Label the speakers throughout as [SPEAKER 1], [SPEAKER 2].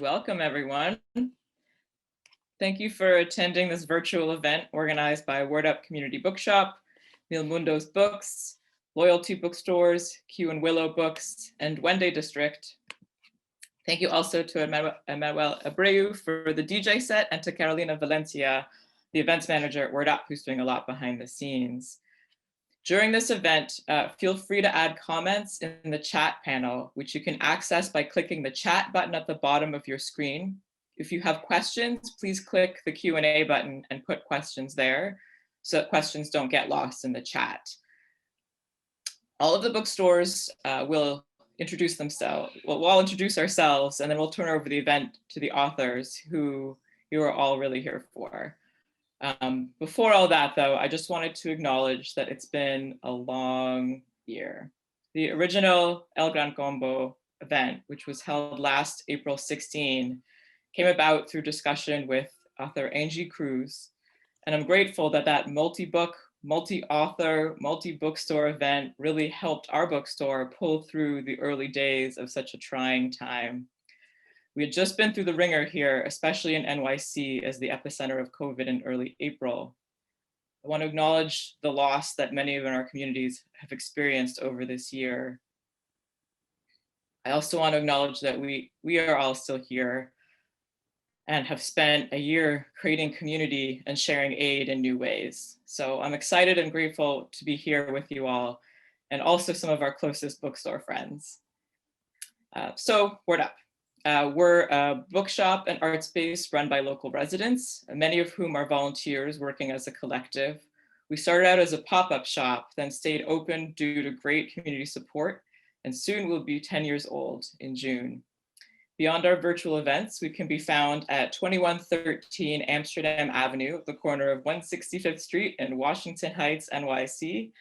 [SPEAKER 1] Welcome, everyone. Thank you for attending this virtual event organized by Word Up Community Bookshop, Mil Mundo's Books, Loyalty Bookstores, Q and Willow Books, and Wende District. Thank you also to Emmanuel Abreu for the DJ set and to Carolina Valencia, the events manager at Word Up, who's doing a lot behind the scenes. During this event, feel free to add comments in the chat panel, which you can access by clicking the chat button at the bottom of your screen. If you have questions, please click the Q&A button and put questions there so that questions don't get lost in the chat. All of the bookstores will introduce themselves. We'll introduce ourselves, and then we'll turn over the event to the authors who you are all really here for. Before all that, though, I just wanted to acknowledge that it's been a long year. The original El Gran Combo event, which was held last April 16, came about through discussion with author Angie Cruz. And I'm grateful that that multi-book, multi-author, multi-bookstore event really helped our bookstore pull through the early days of such a trying time. We had just been through the ringer here, especially in NYC as the epicenter of COVID in early April. I want to acknowledge the loss that many of our communities have experienced over this year. I also want to acknowledge that we are all still here and have spent a year creating community and sharing aid in new ways. So I'm excited and grateful to be here with you all, and also some of our closest bookstore friends. So Word Up. We're a bookshop and art space run by local residents, many of whom are volunteers working as a collective. We started out as a pop-up shop, then stayed open due to great community support, and soon we'll be 10 years old in June. Beyond our virtual events, we can be found at 2113 Amsterdam Avenue, the corner of 165th Street and Washington Heights, NYC.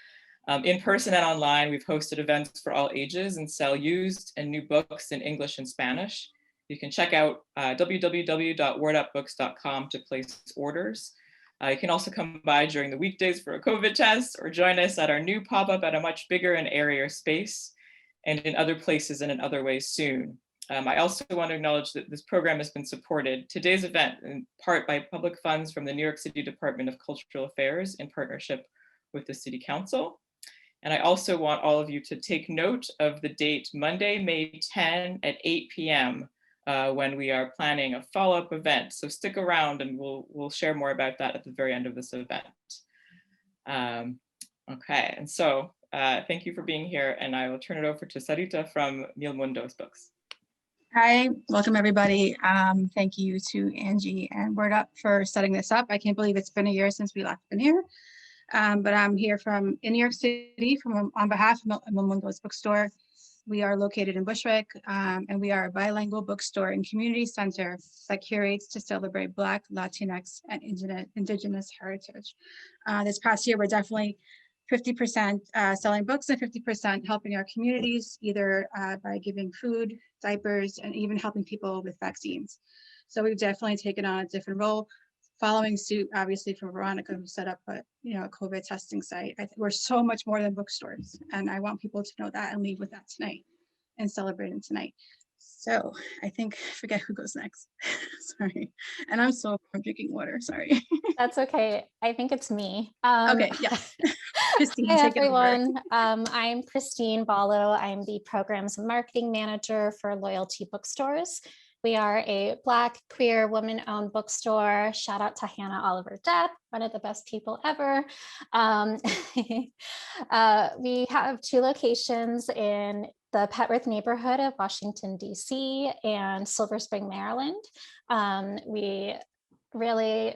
[SPEAKER 1] In person and online, we've hosted events for all ages and sell used and new books in English and Spanish. You can check out www.wordupbooks.com to place orders. You can also come by during the weekdays for a COVID test or join us at our new pop-up at a much bigger and airier space and in other places and in other ways soon. I also want to acknowledge that this program has been supported, today's event, in part by public funds from the New York City Department of Cultural Affairs in partnership with the City Council. And I also want all of you to take note of the date, Monday, May 10 at 8 p.m. When we are planning a follow-up event. So stick around and we'll share more about that at the very end of this event. Okay, and so thank you for being here, and I will turn it over to Sarita from Mil Mundo's Books.
[SPEAKER 2] Hi, welcome everybody. Thank you to Angie and Word Up for setting this up. I can't believe it's been a year since we last been here. But I'm here in New York City on behalf of Mil Mundo's Bookstore. We are located in Bushwick, and we are a bilingual bookstore and community center that curates to celebrate Black, Latinx, and Indigenous heritage. This past year, we're definitely 50% selling books and 50% helping our communities, either by giving food, diapers, and even helping people with vaccines. So we've definitely taken on a different role, following suit, obviously, from Veronica, who set up a COVID testing site. We're so much more than bookstores, and I want people to know that and leave with that tonight and celebrating tonight. So I think, forget who goes next. Sorry. And I'm drinking water, sorry.
[SPEAKER 3] That's okay. I think it's me.
[SPEAKER 2] Okay, yeah. Christine,
[SPEAKER 3] hi,
[SPEAKER 2] take
[SPEAKER 3] everyone. I'm Christine Ballo. I'm the Programs and Marketing Manager for Loyalty Bookstores. We are a Black, queer, woman-owned bookstore. Shout out to Hannah Oliver Depp, one of the best people ever. We have 2 locations in the Petworth neighborhood of Washington, D.C. and Silver Spring, Maryland. We really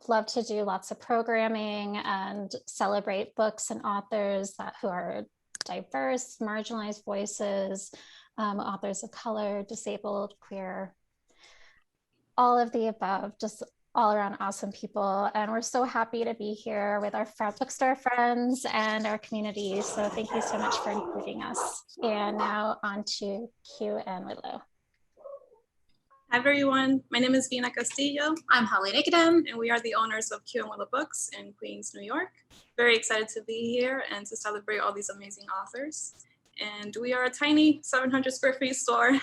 [SPEAKER 3] love to do lots of programming and celebrate books and authors who are diverse, marginalized voices, authors of color, disabled, queer, all of the above, just all around awesome people. And we're so happy to be here with our bookstore friends and our community. So thank you so much for including us. And now on to Q and Willow.
[SPEAKER 4] Hi everyone, my name is Vina Castillo. I'm Holly Nikodem, and we are the owners of Q and Willow Books in Queens, New York. Very excited to be here and to celebrate all these amazing authors. and we are a tiny 700 square feet store.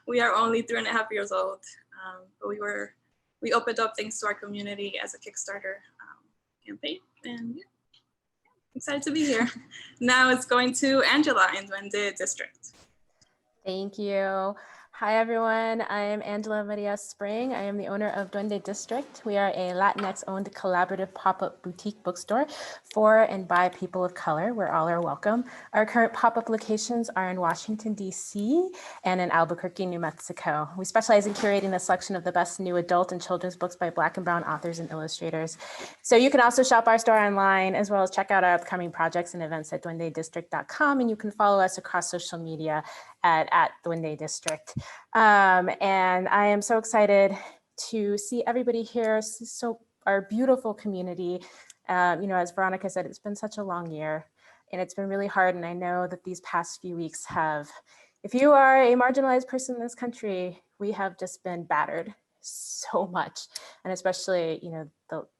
[SPEAKER 4] We are only 3.5 years old, but we opened up thanks to our community as a Kickstarter campaign, and yeah, excited to be here. Now it's going to Angela in Duende District.
[SPEAKER 5] Thank you. Hi, everyone. I am Angela Maria Spring. I am the owner of Duende District. We are a Latinx-owned collaborative pop-up boutique bookstore for and by people of color, where all are welcome. Our current pop-up locations are in Washington, D.C. and in Albuquerque, New Mexico. We specialize in curating a selection of the best new adult and children's books by Black and Brown authors and illustrators. So you can also shop our store online, as well as check out our upcoming projects and events at duendedistrict.com, and you can follow us across social media at Duende District. And I am so excited to see everybody here, so our beautiful community. As Veronica said, it's been such a long year and it's been really hard. And I know that these past few weeks if you are a marginalized person in this country, we have just been battered so much, and especially,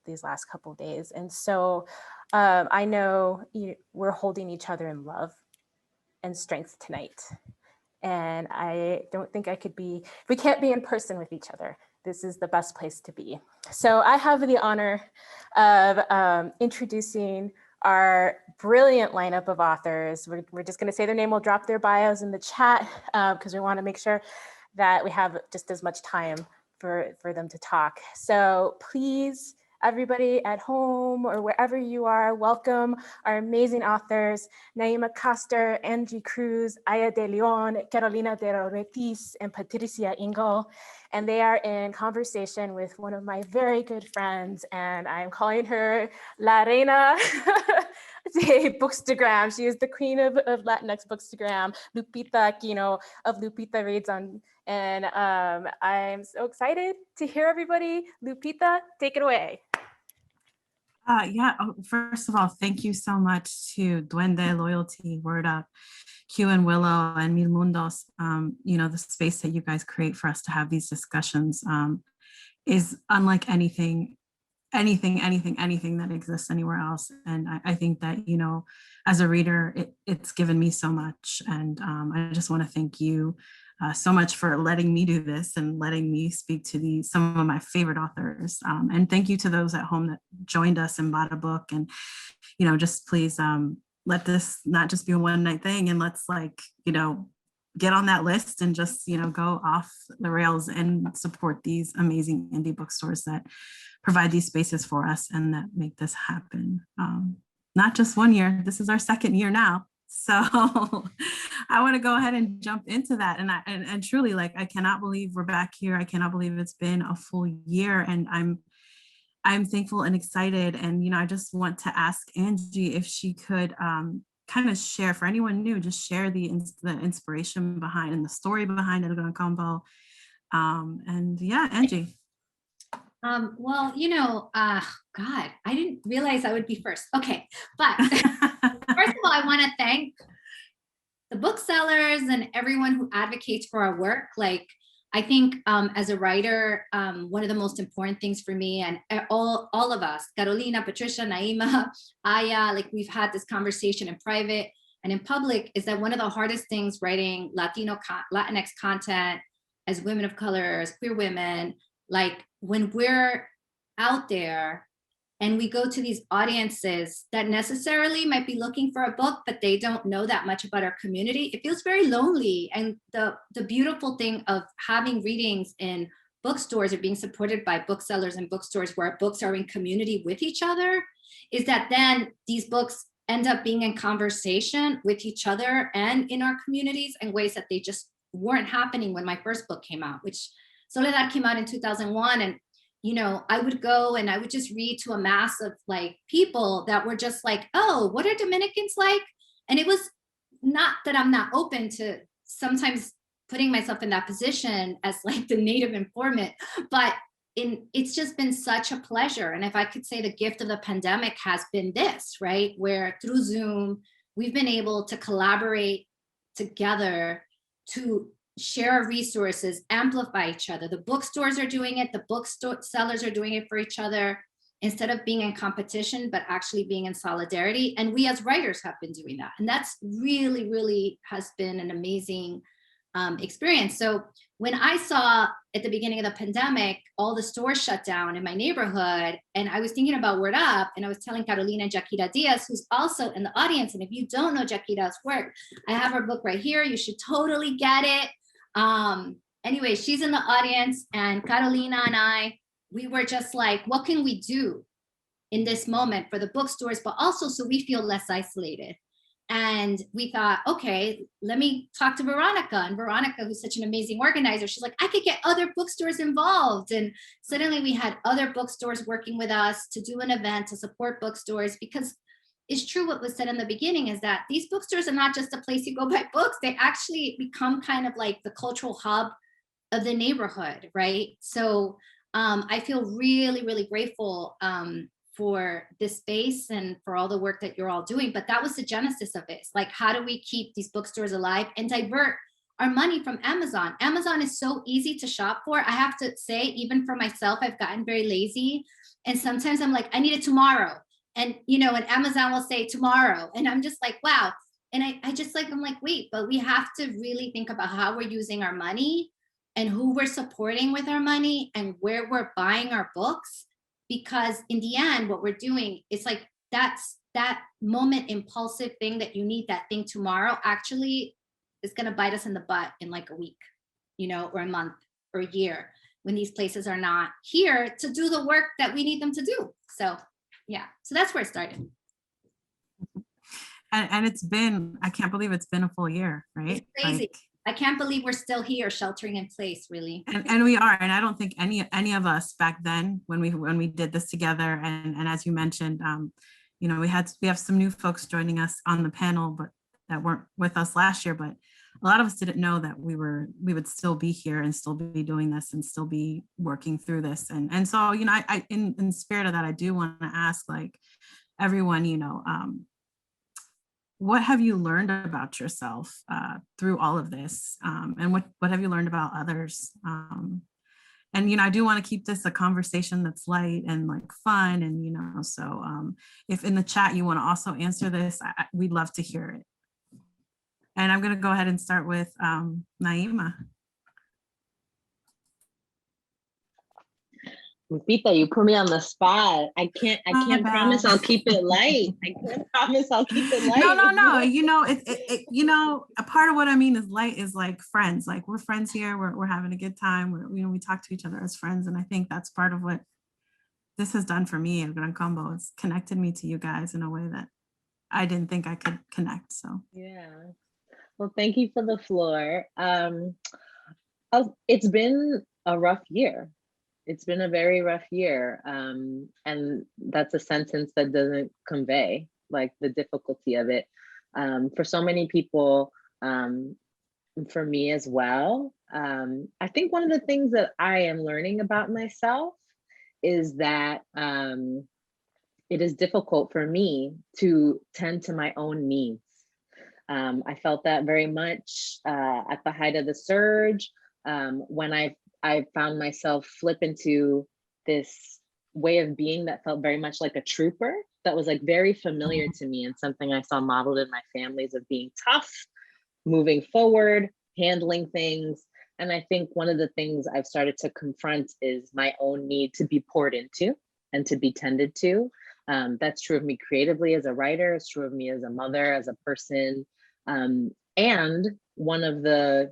[SPEAKER 5] these last couple of days. And so I know we're holding each other in love and strength tonight. And I don't think we can't be in person with each other. This is the best place to be. So I have the honor of introducing our brilliant lineup of authors. We're just gonna say their name, we'll drop their bios in the chat because we wanna make sure that we have just as much time for them to talk. So please, everybody at home or wherever you are, welcome our amazing authors, Naima Coster, Angie Cruz, Aya de Leon, Carolina de Robertis, and Patricia Engel. And they are in conversation with one of my very good friends, and I'm calling her La Reina de Bookstagram. She is the queen of Latinx Bookstagram, Lupita Aquino of Lupita Reads On. And I'm so excited to hear everybody. Lupita, take it away.
[SPEAKER 6] First of all, thank you so much to Duende, Loyalty, Word Up, Q and Willow, and Mil Mundos. The space that you guys create for us to have these discussions is unlike anything that exists anywhere else. And I think that, as a reader, it's given me so much. And I just want to thank you so much for letting me do this and letting me speak to some of my favorite authors. And thank you to those at home that joined us and bought a book. And, just please let this not just be a one night thing, and let's get on that list and just, go off the rails and support these amazing indie bookstores that provide these spaces for us and that make this happen. Not just 1 year, this is our 2nd year now. So I want to go ahead and jump into that. And truly, I cannot believe we're back here. I cannot believe it's been a full year, and I'm thankful and excited. And, I just want to ask Angie if she could kind of share, for anyone new, just share the inspiration behind and the story behind El Gran Combo. And yeah, Angie.
[SPEAKER 7] God, I didn't realize I would be first. Okay, but first of all, I want to thank the booksellers and everyone who advocates for our work. I think as a writer, one of the most important things for me and all of us, Carolina, Patricia, Naima, Aya, we've had this conversation in private and in public, is that one of the hardest things writing Latinx content as women of color, as queer women, when we're out there and we go to these audiences that necessarily might be looking for a book, but they don't know that much about our community, it feels very lonely. And the beautiful thing of having readings in bookstores or being supported by booksellers and bookstores where books are in community with each other is that then these books end up being in conversation with each other and in our communities in ways that they just weren't happening when my first book came out, which Soledad came out in 2001. And I would go and I would just read to a mass of people that were just oh, what are Dominicans like? And it was not that I'm not open to sometimes putting myself in that position as the native informant, but it's just been such a pleasure. And if I could say the gift of the pandemic has been this, right? Where through Zoom, we've been able to collaborate together to share resources, amplify each other. The bookstores are doing it, the booksellers are doing it for each other. instead of being in competition, but actually being in solidarity. And we as writers have been doing that. And that's really, really has been an amazing experience. So when I saw at the beginning of the pandemic, all the stores shut down in my neighborhood, and I was thinking about Word Up, and I was telling Carolina and Jaquita Diaz, who's also in the audience, and if you don't know Jaquita's work, I have her book right here. You should totally get it. Anyway, she's in the audience, and Carolina and I, we were just like, what can we do in this moment for the bookstores, but also so we feel less isolated? And we thought, okay, let me talk to Veronica. And Veronica, who's such an amazing organizer, she's like, I could get other bookstores involved. And suddenly we had other bookstores working with us to do an event to support bookstores, because it's true what was said in the beginning is that these bookstores are not just a place you go buy books. They actually become kind of like the cultural hub of the neighborhood, right? So I feel really, really grateful for this space and for all the work that you're all doing. But that was the genesis of it. It's like, how do we keep these bookstores alive and divert our money from Amazon? Amazon is so easy to shop for. I have to say, even for myself, I've gotten very lazy. And sometimes I'm like, I need it tomorrow. And, you know, and Amazon will say tomorrow. And I'm just like, wow. And I just like, I'm like, wait, but we have to really think about how we're using our money and who we're supporting with our money and where we're buying our books. Because in the end, what we're doing is like, that's that moment impulsive thing that you need that thing tomorrow actually is going to bite us in the butt in like a week, you know, or a month or a year, when these places are not here to do the work that we need them to do. So yeah, so that's where it started.
[SPEAKER 6] And it's been, I can't believe it's been a full year, right?
[SPEAKER 7] It's crazy.
[SPEAKER 6] Like,
[SPEAKER 7] I can't believe we're still here sheltering in place, really.
[SPEAKER 6] and we are, and I don't think any of us back then when we did this together, and as you mentioned, you know, we have some new folks joining us on the panel, but that weren't with us last year, but a lot of us didn't know that we would still be here and still be doing this and still be working through this. And so, you know, I in the spirit of that, I do want to ask, like, everyone, you know, what have you learned about yourself through all of this? And what have you learned about others? And, you know, I do want to keep this a conversation that's light and like fun. And, you know, so if in the chat you want to also answer this, we'd love to hear it. And I'm going to go ahead and start with Naima.
[SPEAKER 8] Lupita, you put me on the spot. I can't promise I'll keep it light. I can't promise I'll keep it light.
[SPEAKER 6] No. You know, it you know, a part of what I mean is light is like friends. Like, we're friends here. We're having a good time. You know, we talk to each other as friends. And I think that's part of what this has done for me at Gran Combo. It's connected me to you guys in a way that I didn't think I could connect. So
[SPEAKER 8] yeah. Well, thank you for the floor. It's been a rough year. It's been a very rough year. And that's a sentence that doesn't convey like the difficulty of it. For so many people, for me as well. I think one of the things that I am learning about myself is that it is difficult for me to tend to my own needs. I felt that very much at the height of the surge, when I found myself flip into this way of being that felt very much like a trooper, that was like very familiar to me, and something I saw modeled in my families of being tough, moving forward, handling things. And I think one of the things I've started to confront is my own need to be poured into and to be tended to. That's true of me creatively as a writer, it's true of me as a mother, as a person. And one of the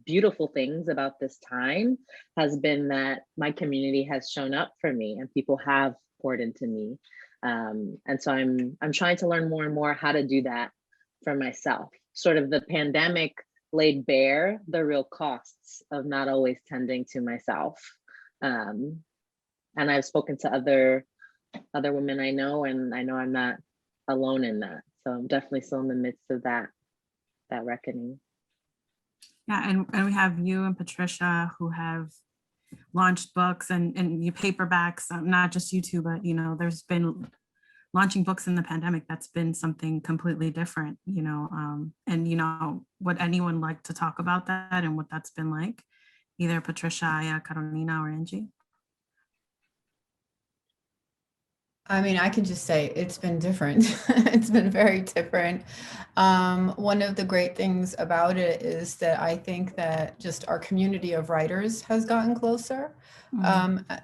[SPEAKER 8] beautiful things about this time has been that my community has shown up for me and people have poured into me. And so I'm trying to learn more and more how to do that for myself. Sort of the pandemic laid bare the real costs of not always tending to myself. And I've spoken to other women I know, and I know I'm not alone in that. So I'm definitely still in the midst of that reckoning.
[SPEAKER 6] yeah, and we have you and Patricia who have launched books and you paperbacks, not just you two, but you know, there's been launching books in the pandemic. That's been something completely different, you know, and you know, would anyone like to talk about that and what that's been like? Either Patricia, Aya, Carolina, or Angie.
[SPEAKER 9] I mean, I can just say it's been different. It's been very different. One of the great things about it is that I think that just our community of writers has gotten closer,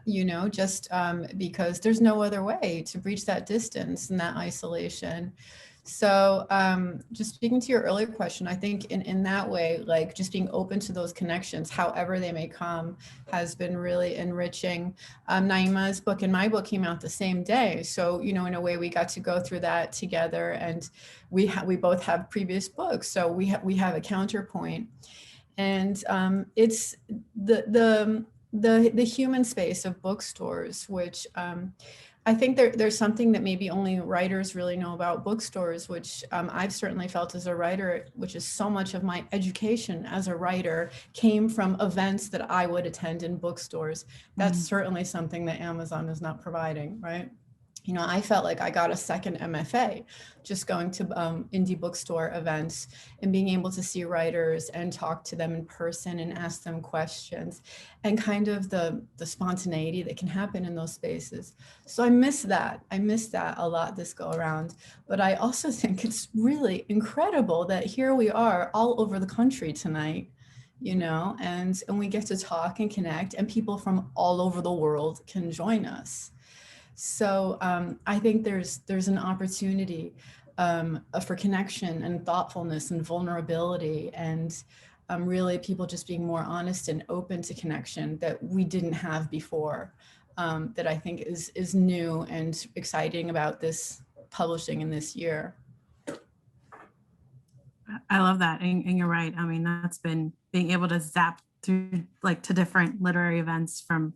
[SPEAKER 9] you know, just because there's no other way to breach that distance and that isolation. So just speaking to your earlier question, I think in that way, like just being open to those connections, however they may come, has been really enriching. Naima's book and my book came out the same day. So, you know, in a way we got to go through that together, and we both have previous books. So we have a counterpoint, and it's the human space of bookstores, which I think there's something that maybe only writers really know about bookstores, which I've certainly felt as a writer, which is so much of my education as a writer came from events that I would attend in bookstores. That's certainly something that Amazon is not providing, right? You know, I felt like I got a second MFA just going to indie bookstore events and being able to see writers and talk to them in person and ask them questions, and kind of the spontaneity that can happen in those spaces. So I miss that. I miss that a lot this go around. But I also think it's really incredible that here we are all over the country tonight, you know, and we get to talk and connect, and people from all over the world can join us. So I think there's an opportunity for connection and thoughtfulness and vulnerability, and really people just being more honest and open to connection that we didn't have before, that I think is new and exciting about this publishing in this year.
[SPEAKER 6] I love that. And you're right. I mean, that's been being able to zap through like to different literary events from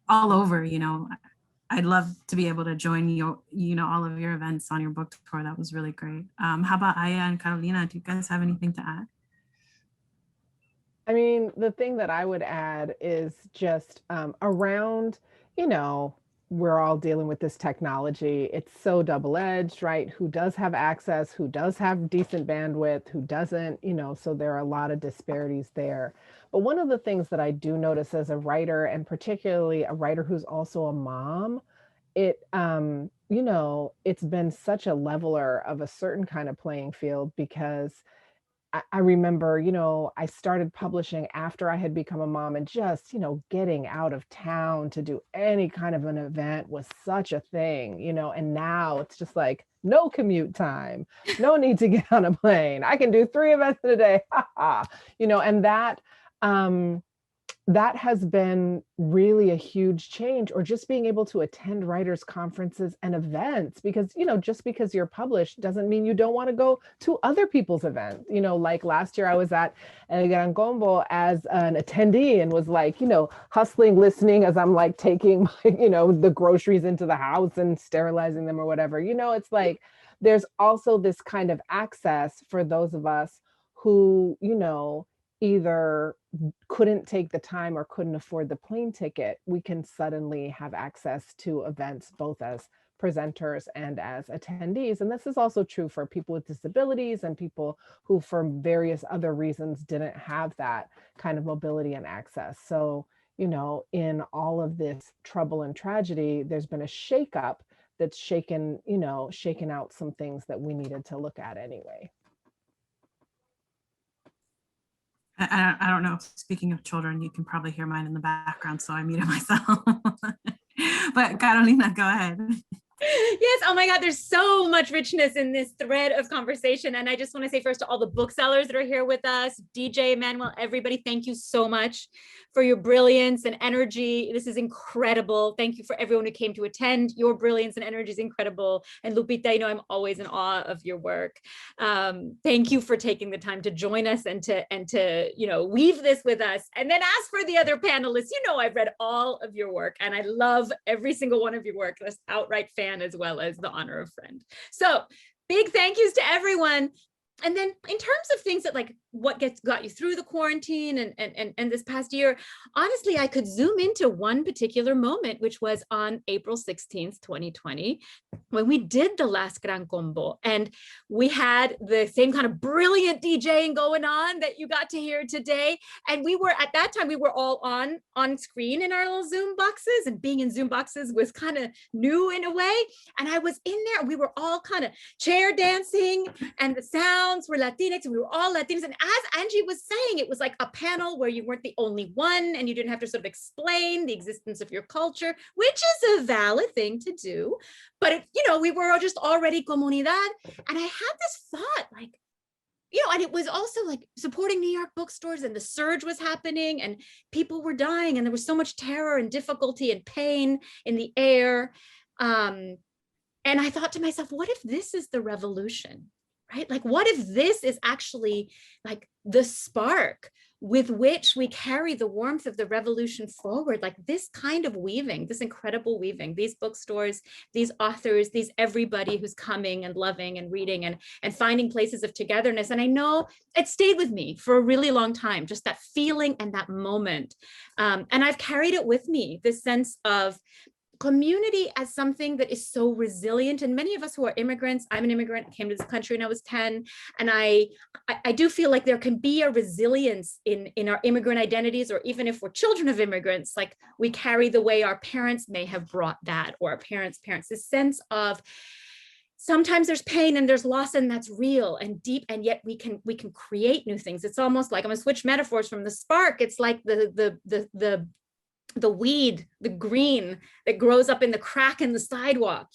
[SPEAKER 6] all over, you know. I'd love to be able to join you, you know, all of your events on your book tour. That was really great. How about Aya and Carolina? Do you guys have anything to add?
[SPEAKER 10] I mean, the thing that I would add is just around, you know, we're all dealing with this technology. It's so double-edged, right? Who does have access, who does have decent bandwidth, who doesn't, you know, so there are a lot of disparities there. But one of the things that I do notice as a writer, and particularly a writer who's also a mom, it, you know, it's been such a leveler of a certain kind of playing field, because I remember, you know, I started publishing after I had become a mom, and just, you know, getting out of town to do any kind of an event was such a thing, you know, and now it's just like no commute time, no need to get on a plane. I can do 3 events in a day, you know, and that has been really a huge change. Or just being able to attend writers' conferences and events, because, you know, just because you're published doesn't mean you don't want to go to other people's events. You know, like last year I was at El Gran Combo as an attendee and was like, you know, hustling, listening as I'm like taking my, you know, the groceries into the house and sterilizing them or whatever. You know, it's like there's also this kind of access for those of us who, you know, either couldn't take the time or couldn't afford the plane ticket. We can suddenly have access to events both as presenters and as attendees. And this is also true for people with disabilities and people who for various other reasons didn't have that kind of mobility and access. So, you know, in all of this trouble and tragedy, there's been a shakeup that's shaken out some things that we needed to look at anyway.
[SPEAKER 6] I don't know. Speaking of children, you can probably hear mine in the background, so I muted myself. But Carolina, go ahead.
[SPEAKER 11] Yes, oh my God, there's so much richness in this thread of conversation. And I just want to say first to all the booksellers that are here with us, DJ, Manuel, everybody, thank you so much for your brilliance and energy. This is incredible. Thank you for everyone who came to attend. Your brilliance and energy is incredible. And Lupita, you know, I'm always in awe of your work. Thank you for taking the time to join us and to, you know, weave this with us. And then as for the other panelists, you know, I've read all of your work and I love every single one of your work. That's outright fan as well as the honor of friend. So big thank yous to everyone. And then in terms of things that like what got you through the quarantine and this past year, honestly, I could zoom into one particular moment, which was on April 16th, 2020, when we did the last Gran Combo. And we had the same kind of brilliant DJing going on that you got to hear today. And we were, at that time, we were all on screen in our little Zoom boxes, and being in Zoom boxes was kind of new in a way. And I was in there, we were all kind of chair dancing, and the sounds were Latinx, and we were all Latinos. And as Angie was saying, it was like a panel where you weren't the only one, and you didn't have to sort of explain the existence of your culture, which is a valid thing to do. But, we were just already comunidad. And I had this thought, like, and it was also like supporting New York bookstores, and the surge was happening, and people were dying, and there was so much terror and difficulty and pain in the air. And I thought to myself, what if this is the revolution, right? Like, what if this is actually like the spark with which we carry the warmth of the revolution forward? Like this kind of weaving, this incredible weaving, these bookstores, these authors, these everybody who's coming and loving and reading and finding places of togetherness. And I know it stayed with me for a really long time, just that feeling and that moment. And I've carried it with me, this sense of community as something that is so resilient. And many of us who are immigrants, I'm an immigrant, came to this country when I was 10. And I do feel like there can be a resilience in our immigrant identities, or even if we're children of immigrants, like we carry the way our parents may have brought that, or our parents' this sense of sometimes there's pain and there's loss, and that's real and deep, and yet we can create new things. It's almost like, I'm gonna switch metaphors from the spark. It's like the weed, the green that grows up in the crack in the sidewalk,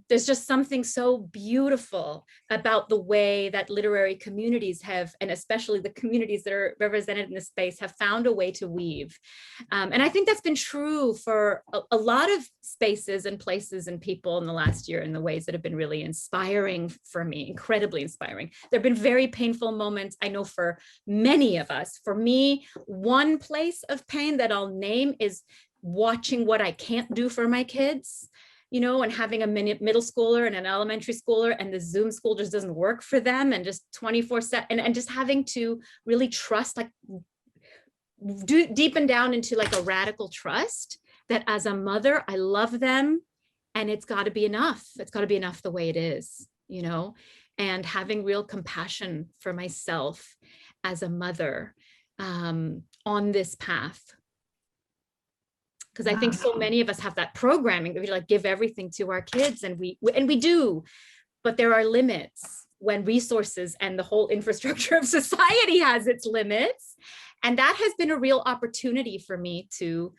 [SPEAKER 11] there's just something so beautiful about the way that literary communities have, and especially the communities that are represented in this space, have found a way to weave. And I think that's been true for a lot of spaces and places and people in the last year, in the ways that have been really inspiring for me, incredibly inspiring. There have been very painful moments, I know, for many of us. For me, one place of pain that I'll name is watching what I can't do for my kids, and having a middle schooler and an elementary schooler, and the Zoom school just doesn't work for them, and just 24/7, and just having to really trust, like deepen down into like a radical trust that as a mother, I love them, and it's got to be enough. It's got to be enough the way it is, and having real compassion for myself as a mother on this path. Because I think so many of us have that programming that we like give everything to our kids, and we do, but there are limits when resources and the whole infrastructure of society has its limits. And that has been a real opportunity for me to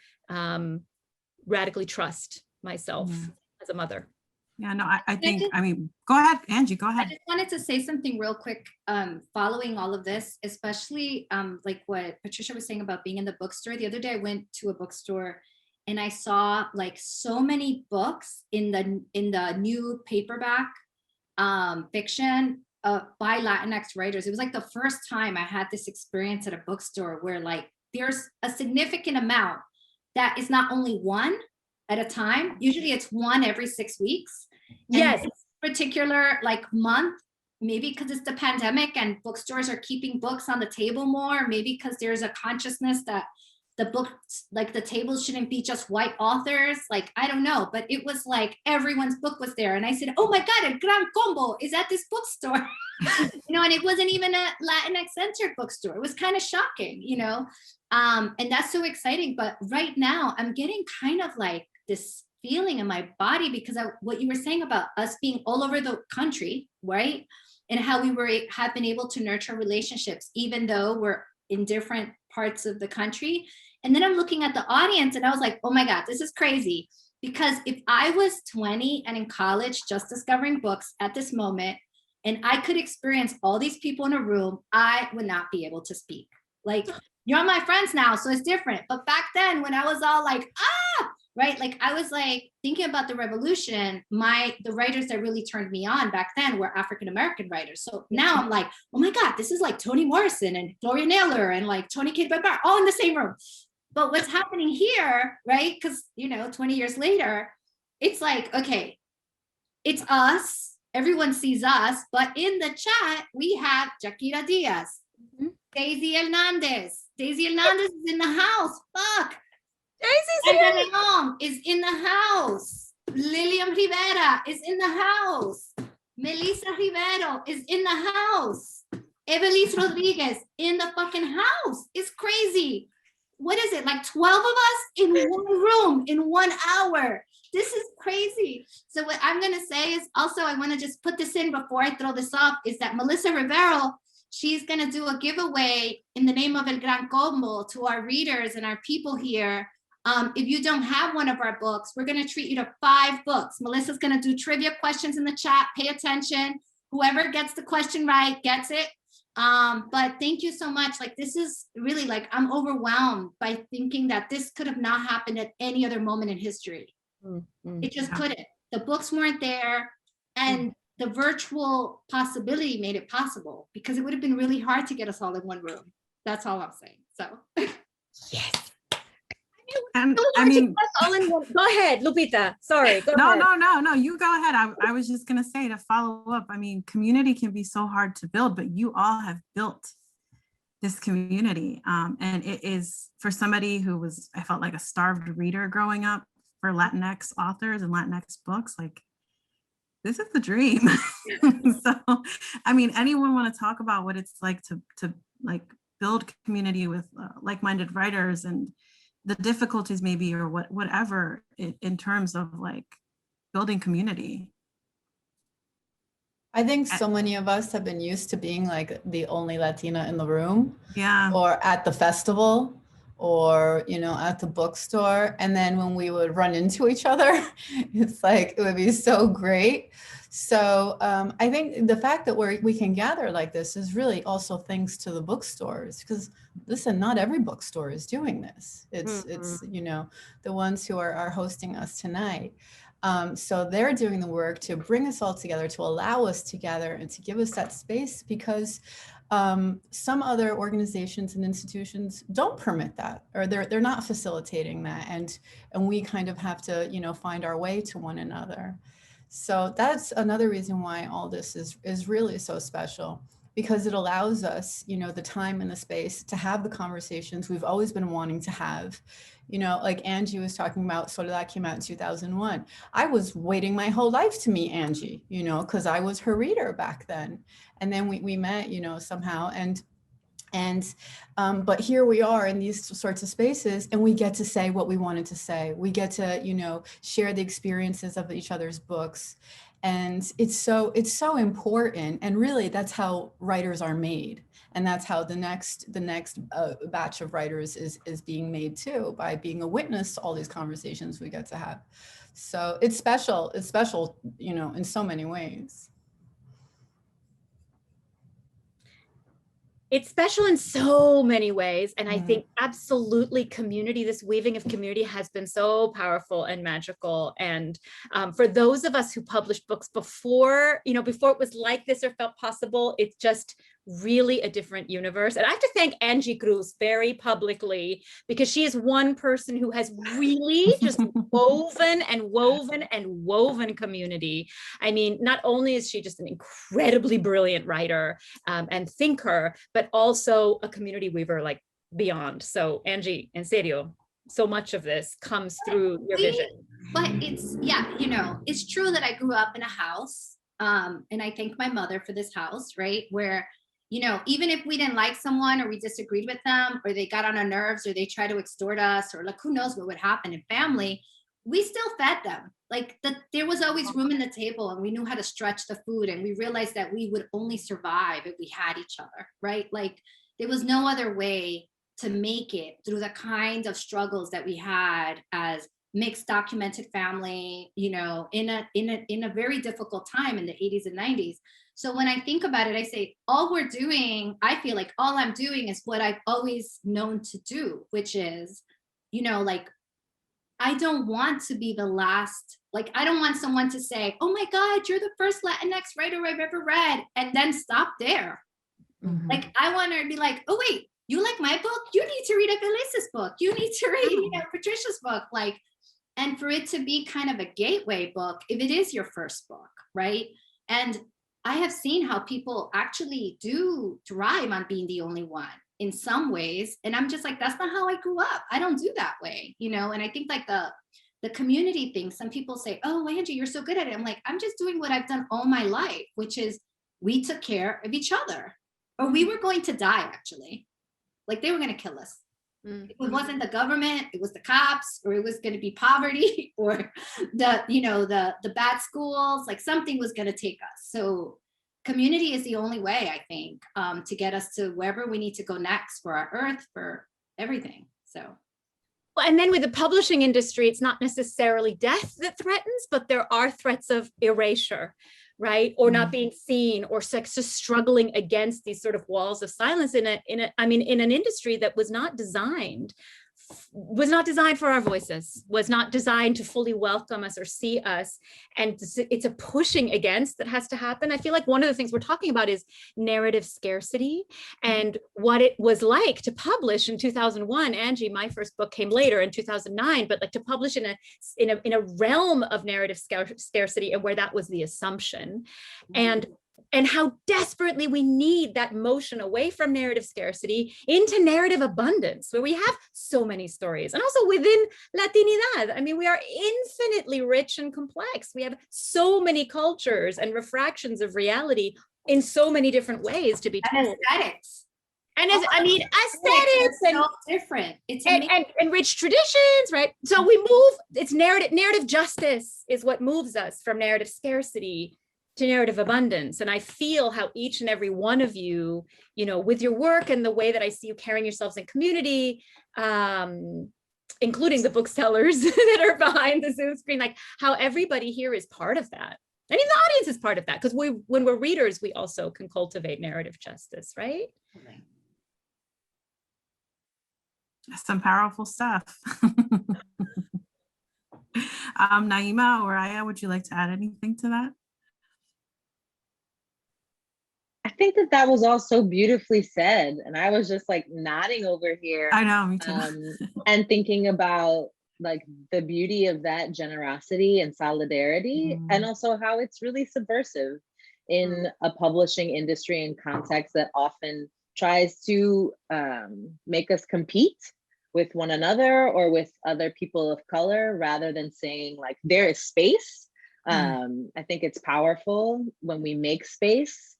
[SPEAKER 11] radically trust myself as a mother.
[SPEAKER 6] Yeah, no, I think, go ahead, Angie, go ahead.
[SPEAKER 7] I just wanted to say something real quick, following all of this, especially like what Patricia was saying about being in the bookstore. The other day I went to a bookstore and I saw like so many books in the new paperback fiction by Latinx writers. It was like the first time I had this experience at a bookstore where like there's a significant amount that is not only one at a time. Usually it's one every 6 weeks.
[SPEAKER 11] Yes.
[SPEAKER 7] And this particular like month, maybe because it's the pandemic and bookstores are keeping books on the table more, maybe because there's a consciousness that the books, like the tables shouldn't be just white authors. Like, I don't know, but it was like everyone's book was there. And I said, oh my God, a Gran Combo is at this bookstore. And it wasn't even a Latinx centered bookstore. It was kind of shocking, and that's so exciting. But right now I'm getting kind of like this feeling in my body because what you were saying about us being all over the country, right? And how we have been able to nurture relationships, even though we're in different parts of the country. And then I'm looking at the audience and I was like, oh my God, this is crazy. Because if I was 20 and in college, just discovering books at this moment, and I could experience all these people in a room, I would not be able to speak. Like, you're my friends now, so it's different. But back then when I was all like, right? Like I was like thinking about the revolution, the writers that really turned me on back then were African-American writers. So now I'm like, oh my God, this is like Toni Morrison and Gloria Naylor and like Toni Cade Bambara all in the same room. But what's happening here, right? Because, 20 years later, it's like, okay, it's us everyone sees us, but in the chat, we have Jaquira Diaz, Daisy Hernandez. Daisy Hernandez is in the house. Fuck.
[SPEAKER 11] Daisy's
[SPEAKER 7] Sandra
[SPEAKER 11] here.
[SPEAKER 7] Leon is in the house. Lilian Rivera is in the house. Melissa Rivero is in the house. Evelise Rodriguez in the fucking house. It's crazy. What is it, like 12 of us in one room in 1 hour? This is crazy. So what I'm gonna say is also, I wanna just put this in before I throw this up, is that Melissa Rivero, she's gonna do a giveaway in the name of El Gran Combo to our readers and our people here. If you don't have one of our books, we're gonna treat you to 5 books. Melissa's gonna do trivia questions in the chat, pay attention. Whoever gets the question right gets it. But thank you so much. Like, this is really, like, I'm overwhelmed by thinking that this could have not happened at any other moment in history. It just couldn't. The books weren't there, and the virtual possibility made it possible, because it would have been really hard to get us all in one room. That's all I'm saying. So
[SPEAKER 11] Yes.
[SPEAKER 6] And
[SPEAKER 11] So
[SPEAKER 6] I
[SPEAKER 11] hard to
[SPEAKER 6] mean,
[SPEAKER 11] get us all in one. Go ahead, Lupita. Sorry. Go
[SPEAKER 6] no,
[SPEAKER 11] ahead.
[SPEAKER 6] you go ahead. I was just gonna say, to follow up, I mean, community can be so hard to build, but you all have built this community. And it is, for somebody who was, I felt like a starved reader growing up for Latinx authors and Latinx books, like, this is the dream. So, I mean, anyone want to talk about what it's like to like build community with like-minded writers, and the difficulties maybe, or whatever in terms of like building community?
[SPEAKER 9] I think so many of us have been used to being like the only Latina in the room,
[SPEAKER 6] Yeah.
[SPEAKER 9] or at the festival, or, you know, at the bookstore. And then when we would run into each other, it's like, it would be so great. So I think the fact that we can gather like this is really also thanks to the bookstores, because listen, not every bookstore is doing this. It's you know, the ones who are hosting us tonight. So they're doing the work to bring us all together, to allow us to gather and to give us that space, because some other organizations and institutions don't permit that, or they're not facilitating that, and we kind of have to, you know, find our way to one another. So that's another reason why all this is really so special, because it allows us, you know, the time and the space to have the conversations we've always been wanting to have. You know, like Angie was talking about, Soledad came out in 2001. I was waiting my whole life to meet Angie, you know, because I was her reader back then. And then we met, you know, somehow. But here we are in these sorts of spaces, and we get to say what we wanted to say. We get to, you know, share the experiences of each other's books. And it's so important. And really, that's how writers are made. And that's how the next batch of writers is being made too, by being a witness to all these conversations we get to have. So it's special, you know, in so many ways.
[SPEAKER 11] It's special in so many ways. And I think absolutely community, this weaving of community has been so powerful and magical. And for those of us who published books before, you know, before it was like this or felt possible, it's just really a different universe. And I have to thank Angie Cruz very publicly, because she is one person who has really just woven and woven and woven community. I mean, not only is she just an incredibly brilliant writer and thinker, but also a community weaver, like, beyond. So Angie, en serio, so much of this comes through your vision.
[SPEAKER 7] But it's, yeah, you know, it's true that I grew up in a house, and I thank my mother for this house, right? Where, you know, even if we didn't like someone, or we disagreed with them, or they got on our nerves, or they tried to extort us, or like, who knows what would happen in family, we still fed them. Like, there was always room in the table, and we knew how to stretch the food, and we realized that we would only survive if we had each other, right? Like, there was no other way to make it through the kind of struggles that we had as mixed documented family, you know, in a very difficult time in the 80s and 90s. So when I think about it, I say, all we're doing, I feel like all I'm doing is what I've always known to do, which is, you know, like, I don't want to be the last, like, I don't want someone to say, oh my God, you're the first Latinx writer I've ever read, and then stop there. Like, I want her to be like, oh wait, you like my book? You need to read Evelys's book. You need to read, you know, Patricia's book. Like, and for it to be kind of a gateway book, if it is your first book, right? And I have seen how people actually do thrive on being the only one in some ways. And I'm just like, that's not how I grew up. I don't do that way, you know? And I think like the community thing, some people say, oh, Angie, you're so good at it. I'm like, I'm just doing what I've done all my life, which is we took care of each other, or we were going to die, actually. Like they were going to kill us. It wasn't the government, it was the cops, or it was going to be poverty, or the bad schools, like something was going to take us. So community is the only way, I think, to get us to wherever we need to go next for our earth, for everything. So.
[SPEAKER 11] Well, and then with the publishing industry, it's not necessarily death that threatens, but there are threats of erasure, right? Or not being seen, or just struggling against these sort of walls of silence in an industry that was not designed for our voices, was not designed to fully welcome us or see us. And it's a pushing against that has to happen. I feel like one of the things we're talking about is narrative scarcity and what it was like to publish in 2001. Angie, my first book came later in 2009, but like to publish in a realm of narrative scarcity, and where that was the assumption. And how desperately we need that motion away from narrative scarcity into narrative abundance, where we have so many stories. And also within Latinidad, I mean, we are infinitely rich and complex. We have so many cultures and refractions of reality in so many different ways to be told.
[SPEAKER 7] And aesthetics.
[SPEAKER 11] And aesthetics
[SPEAKER 7] and so different. It's
[SPEAKER 11] and rich traditions, right? So we move, it's narrative justice is what moves us from narrative scarcity to narrative abundance. And I feel how each and every one of you, with your work and the way that I see you carrying yourselves in community, including the booksellers that are behind the Zoom screen, like how everybody here is part of that. And even the audience is part of that, because when we're readers, we also can cultivate narrative justice, right?
[SPEAKER 6] Some powerful stuff. Naima or Aya, would you like to add anything to that?
[SPEAKER 8] I think that was all so beautifully said. And I was just like nodding over here.
[SPEAKER 6] I know, me too.
[SPEAKER 8] And thinking about like the beauty of that generosity and solidarity, and also how it's really subversive in a publishing industry and context that often tries to make us compete with one another or with other people of color, rather than saying like, there is space. I think it's powerful when we make space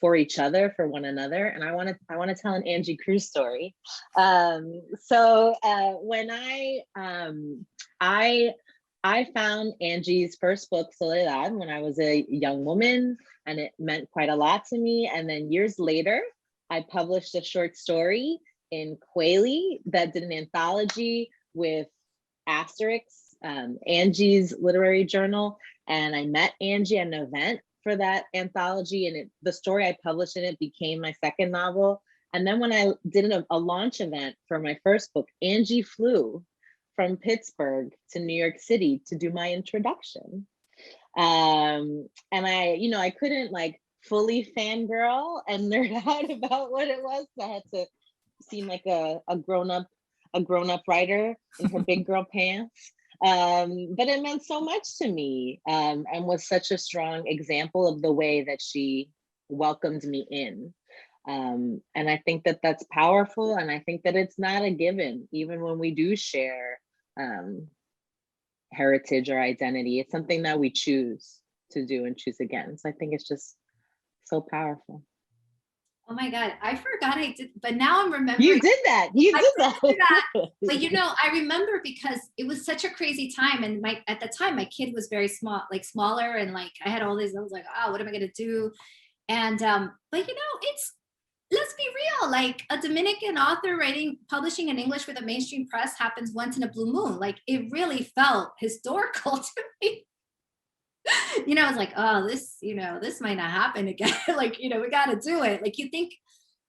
[SPEAKER 8] for each other, for one another. And I want to tell an Angie Cruz story. So when I found Angie's first book, Soledad, when I was a young woman, and it meant quite a lot to me. And then years later, I published a short story in Kweli that did an anthology with Asterix, Angie's literary journal. And I met Angie at an event for that anthology, and the story I published in it became my second novel. And then when I did a launch event for my first book, Angie flew from Pittsburgh to New York City to do my introduction. And I couldn't like fully fangirl and nerd out about what it was. So I had to seem like a grown-up writer in her big girl pants. But it meant so much to me, and was such a strong example of the way that she welcomed me in. And I think that that's powerful. And I think that it's not a given, even when we do share heritage or identity. It's something that we choose to do and choose again. So I think it's just so powerful.
[SPEAKER 7] Oh my God, I forgot I did, but now I'm remembering.
[SPEAKER 8] You did that. You did that.
[SPEAKER 7] But I remember because it was such a crazy time, and at the time my kid was very small, like smaller, and like I had all these. I was like, oh, what am I gonna do? And but it's, let's be real. Like a Dominican author publishing in English with a mainstream press happens once in a blue moon. Like it really felt historical to me. I was like, oh, this might not happen again. Like, we got to do it. Like, you think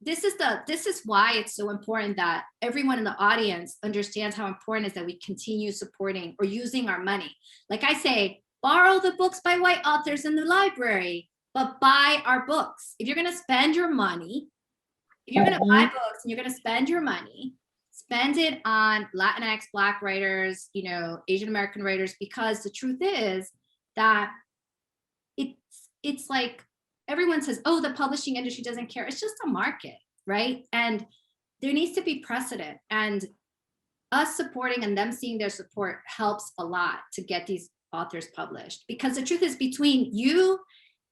[SPEAKER 7] this is why it's so important that everyone in the audience understands how important it is that we continue supporting or using our money. Like I say, borrow the books by white authors in the library, but buy our books. If you're going to spend your money, if you're going to buy books and you're going to spend your money, spend it on Latinx, Black writers, Asian American writers, because the truth is that it's like everyone says, oh, the publishing industry doesn't care. It's just a market, right? And there needs to be precedent, and us supporting and them seeing their support helps a lot to get these authors published. Because the truth is, between you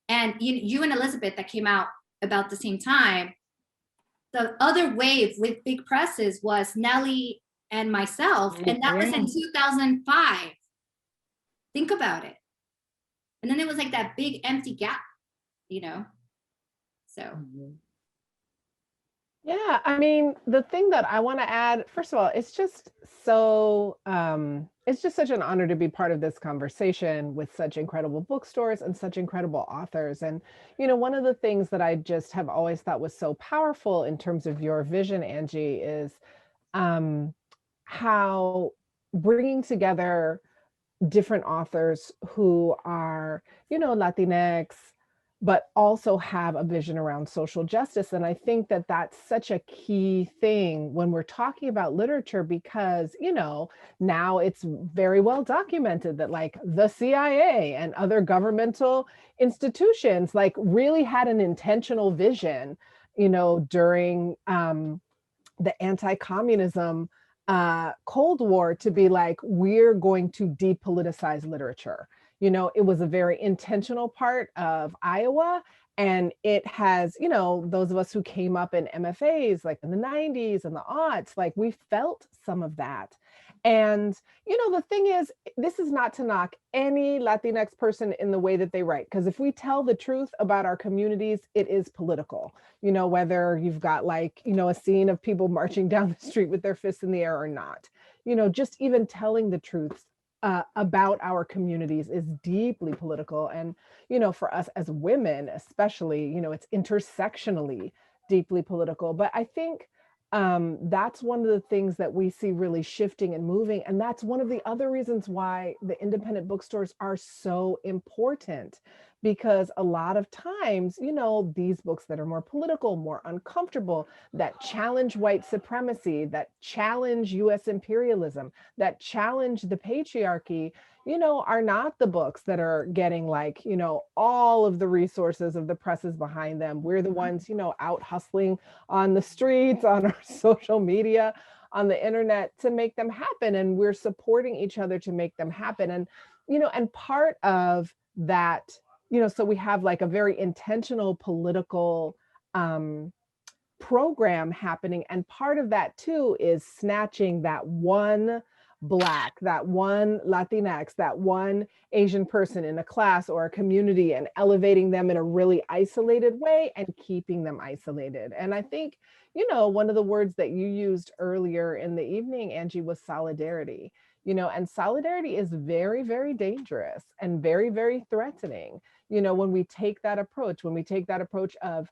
[SPEAKER 7] and Elizabeth that came out about the same time, the other wave with big presses was Nellie and myself, and that was in 2005. Think about it. And then it was like that big empty gap, you know? So.
[SPEAKER 10] Yeah, I mean, the thing that I want to add, first of all, it's just so, it's just such an honor to be part of this conversation with such incredible bookstores and such incredible authors. And, you know, one of the things that I just have always thought was so powerful in terms of your vision, Angie, is how bringing together different authors who are, you know, Latinx, but also have a vision around social justice. And I think that that's such a key thing when we're talking about literature, because, you know, now it's very well documented that like the CIA and other governmental institutions like really had an intentional vision, you know, during the anti-communism Cold War to be like, we're going to depoliticize literature. You know, it was a very intentional part of Iowa. And it has, you know, those of us who came up in MFAs, like in the 90s and the aughts, like we felt some of that. And, you know, the thing is, this is not to knock any Latinx person in the way that they write, because if we tell the truth about our communities, it is political, you know, whether you've got like, you know, a scene of people marching down the street with their fists in the air or not, you know, just even telling the truth about our communities is deeply political. And, you know, for us as women, especially, you know, it's intersectionally deeply political. But I think that's one of the things that we see really shifting and moving. And that's one of the other reasons why the independent bookstores are so important, because a lot of times, you know, these books that are more political, more uncomfortable, that challenge white supremacy, that challenge US imperialism, that challenge the patriarchy, you know, are not the books that are getting like, you know, all of the resources of the presses behind them. We're the ones, you know, out hustling on the streets, on our social media, on the internet to make them happen. And we're supporting each other to make them happen. And, you know, and part of that, you know, so we have like a very intentional political program happening. And part of that too is snatching that one Black, that one Latinx, that one Asian person in a class or a community and elevating them in a really isolated way and keeping them isolated. And I think, you know, one of the words that you used earlier in the evening, Angie, was solidarity. You know, and solidarity is very, very dangerous and very, very threatening. You know, when we take that approach, of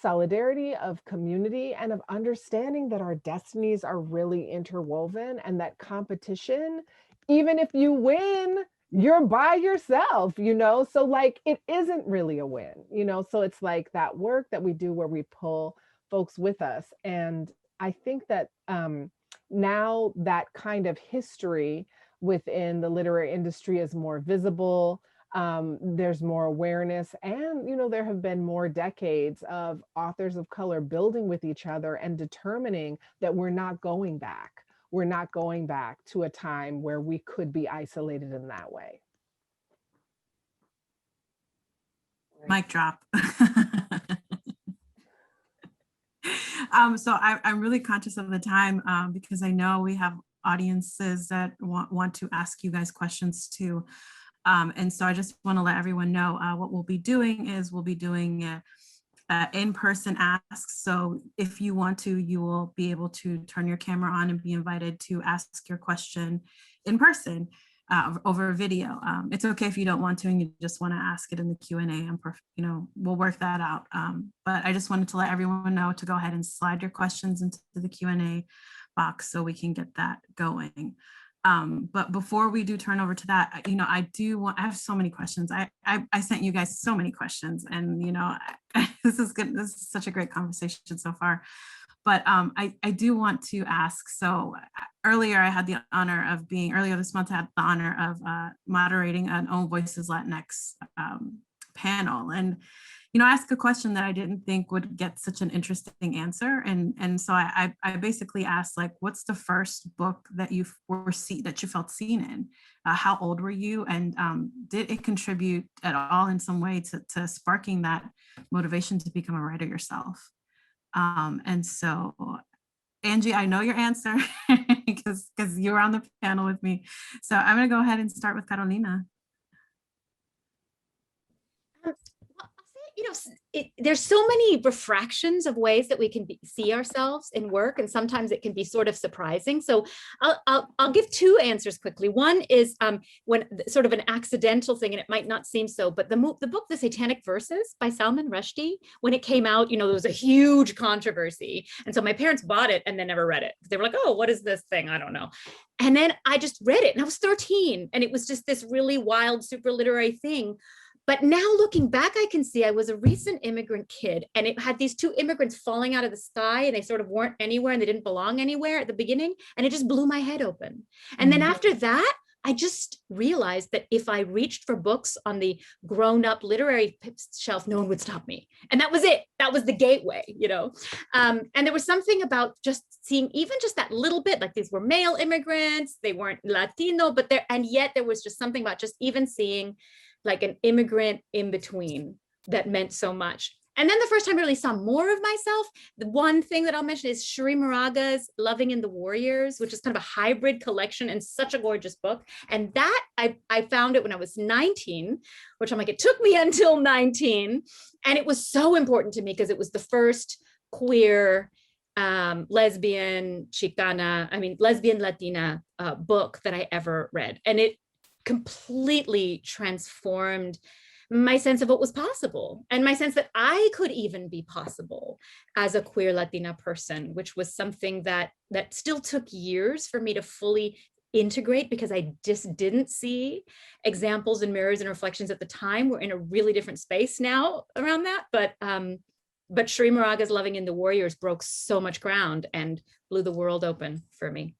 [SPEAKER 10] solidarity, of community, and of understanding that our destinies are really interwoven, and that competition, even if you win, you're by yourself, you know? So like, it isn't really a win, you know? So it's like that work that we do where we pull folks with us. And I think that now that kind of history within the literary industry is more visible. There's more awareness, and you know, there have been more decades of authors of color building with each other and determining that we're not going back. We're not going back to a time where we could be isolated in that way.
[SPEAKER 6] Mic drop. So I'm really conscious of the time because I know we have audiences that want to ask you guys questions too. And so I just want to let everyone know what we'll be doing is we'll be doing in-person asks. So if you want to, you will be able to turn your camera on and be invited to ask your question in person over video. It's okay if you don't want to and you just want to ask it in the Q&A. You know, we'll work that out. But I just wanted to let everyone know to go ahead and slide your questions into the Q&A box so we can get that going. But before we do turn over to that, you know, I have so many questions. I sent you guys so many questions, and, you know, this is good. This is such a great conversation so far. But I do want to ask, so earlier this month I had the honor of moderating an Own Voices Latinx panel. And, you know, ask a question that I didn't think would get such an interesting answer. And so I basically asked, like, what's the first book that you felt seen in? How old were you? And did it contribute at all in some way to sparking that motivation to become a writer yourself? And so, Angie, I know your answer because you were on the panel with me. So I'm going to go ahead and start with Carolina.
[SPEAKER 11] You know, there's so many refractions of ways that we can see ourselves in work, and sometimes it can be sort of surprising. So I'll give two answers quickly. One is when sort of an accidental thing, and it might not seem so, but the book The Satanic Verses by Salman Rushdie, when it came out, you know, there was a huge controversy, and so my parents bought it and then never read it. They were like, "Oh, what is this thing? I don't know." And then I just read it, and I was 13, and it was just this really wild, super literary thing. But now looking back, I can see I was a recent immigrant kid, and it had these two immigrants falling out of the sky, and they sort of weren't anywhere and they didn't belong anywhere at the beginning. And it just blew my head open. And then after that, I just realized that if I reached for books on the grown-up literary shelf, no one would stop me. And that was it. That was the gateway, you know. And there was something about just seeing even just that little bit, like these were male immigrants, they weren't Latino, and yet there was just something about just even seeing like an immigrant in between that meant so much. And then the first time I really saw more of myself, the one thing that I'll mention is Shri Moraga's Loving in the Warriors, which is kind of a hybrid collection and such a gorgeous book. And that I found it when I was 19, which I'm like, it took me until 19. And it was so important to me because it was the first queer lesbian Latina book that I ever read. And it completely transformed my sense of what was possible and my sense that I could even be possible as a queer Latina person, which was something that still took years for me to fully integrate because I just didn't see examples and mirrors and reflections at the time. We're in a really different space now around that. But Shri Moraga's Loving in the Warriors broke so much ground and blew the world open for me.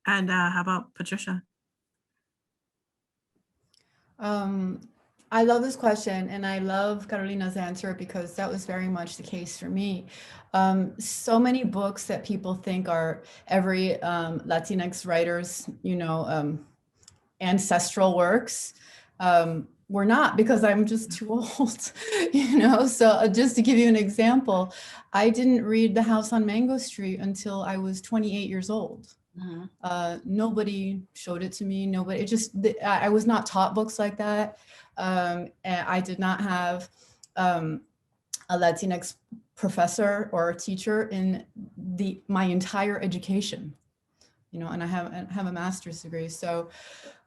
[SPEAKER 6] And how about Patricia?
[SPEAKER 9] I love this question, and I love Carolina's answer because that was very much the case for me. So many books that people think are every Latinx writer's, you know, ancestral works were not, because I'm just too old, you know. So just to give you an example, I didn't read The House on Mango Street until I was 28 years old. Nobody showed it to me. Nobody, I was not taught books like that. And I did not have a Latinx professor or teacher in my entire education, you know, and I have a master's degree. So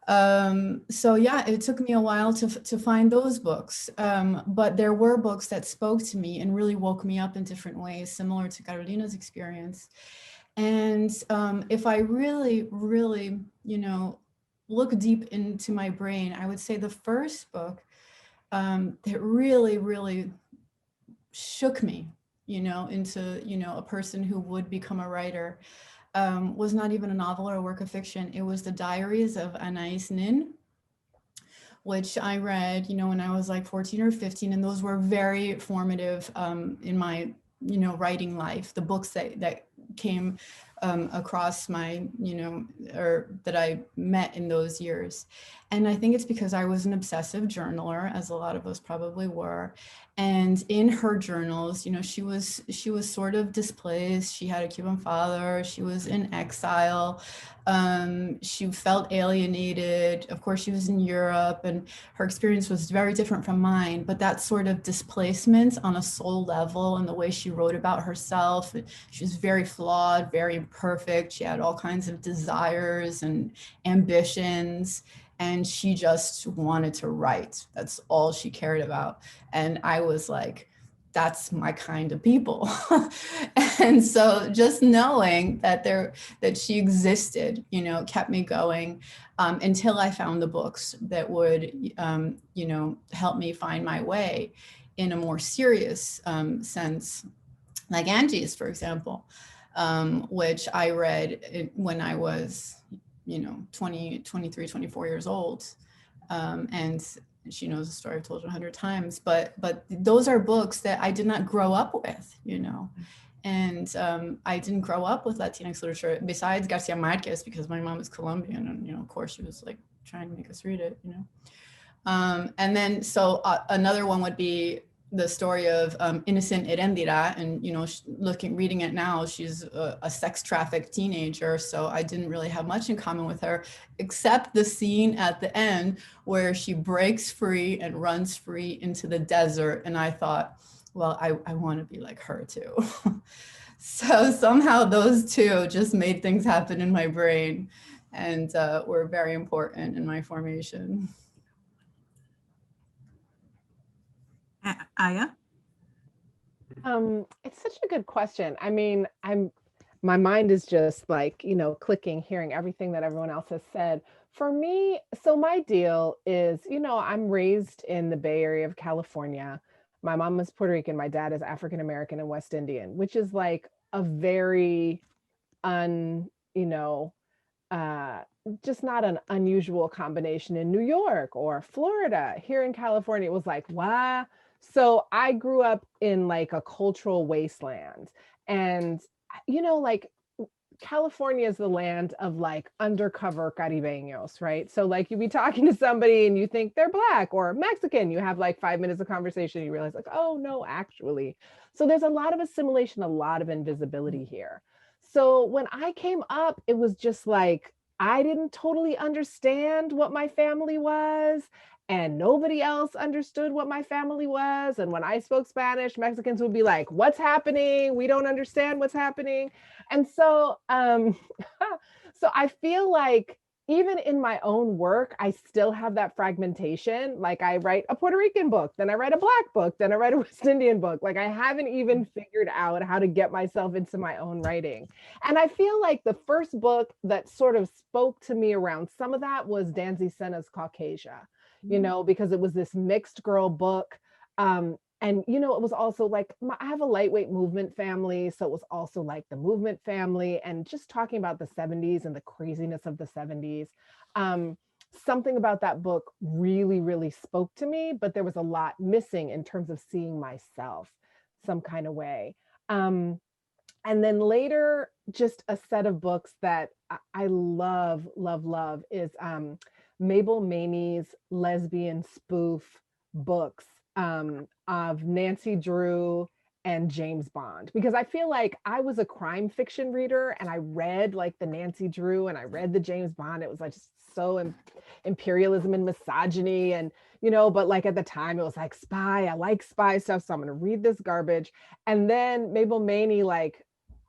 [SPEAKER 9] yeah, it took me a while to find those books. But there were books that spoke to me and really woke me up in different ways, similar to Carolina's experience. And if I really, really, you know, look deep into my brain, I would say the first book that really, really shook me, you know, into, you know, a person who would become a writer was not even a novel or a work of fiction. It was The Diaries of Anais Nin, which I read, you know, when I was like 14 or 15. And those were very formative in my, you know, writing life. The books that came across my, you know, or that I met in those years. And I think it's because I was an obsessive journaler, as a lot of us probably were. And in her journals, you know, she was sort of displaced. She had a Cuban father. She was in exile. She felt alienated. Of course, she was in Europe, and her experience was very different from mine. But that sort of displacement on a soul level, and the way she wrote about herself, she was very flawed, very imperfect. She had all kinds of desires and ambitions, and she just wanted to write. That's all she cared about. And I was like, that's my kind of people. And so just knowing that she existed, you know, kept me going until I found the books that would, you know, help me find my way in a more serious sense, like Angie's, for example, which I read when I was, you know, 23, 24 years old. And she knows the story, I've told her 100 times, but those are books that I did not grow up with, you know. And I didn't grow up with Latinx literature besides Garcia Marquez, because my mom is Colombian, and, you know, of course she was like trying to make us read it, you know. And then, so another one would be the story of innocent Erendira, and, you know, reading it now, she's a sex trafficked teenager. So I didn't really have much in common with her, except the scene at the end where she breaks free and runs free into the desert. And I thought, well, I want to be like her too. So somehow those two just made things happen in my brain, and were very important in my formation.
[SPEAKER 6] Aya?
[SPEAKER 10] It's such a good question. I mean, my mind is just like, you know, clicking, hearing everything that everyone else has said. For me, so my deal is, you know, I'm raised in the Bay Area of California. My mom is Puerto Rican, my dad is African American and West Indian, which is like a very just not an unusual combination in New York or Florida. Here in California, it was like, wow. So I grew up in like a cultural wasteland. And, you know, like California is the land of like undercover Caribeños, right? So like you'd be talking to somebody and you think they're Black or Mexican. You have like 5 minutes of conversation, and you realize like, oh no, actually. So there's a lot of assimilation, a lot of invisibility here. So when I came up, it was just like, I didn't totally understand what my family was, and nobody else understood what my family was. And when I spoke Spanish, Mexicans would be like, what's happening? We don't understand what's happening. And so, so I feel like even in my own work, I still have that fragmentation. Like I write a Puerto Rican book, then I write a Black book, then I write a West Indian book. Like I haven't even figured out how to get myself into my own writing. And I feel like the first book that sort of spoke to me around some of that was Danzy Senna's Caucasia, you know, because it was this mixed girl book. And, you know, it was also like, I have a lightweight movement family. So it was also like the movement family, and just talking about the 70s and the craziness of the 70s. Something about that book really, really spoke to me, but there was a lot missing in terms of seeing myself some kind of way. And then later, just a set of books that I love, love, love is Mabel Mamie's lesbian spoof books of Nancy Drew and James Bond, because I feel like I was a crime fiction reader and I read like the Nancy Drew and I read the James Bond. It was like just so imperialism and misogyny, and, you know, but like at the time it was like spy, I like spy stuff, so I'm going to read this garbage. And then Mabel Mamie, like,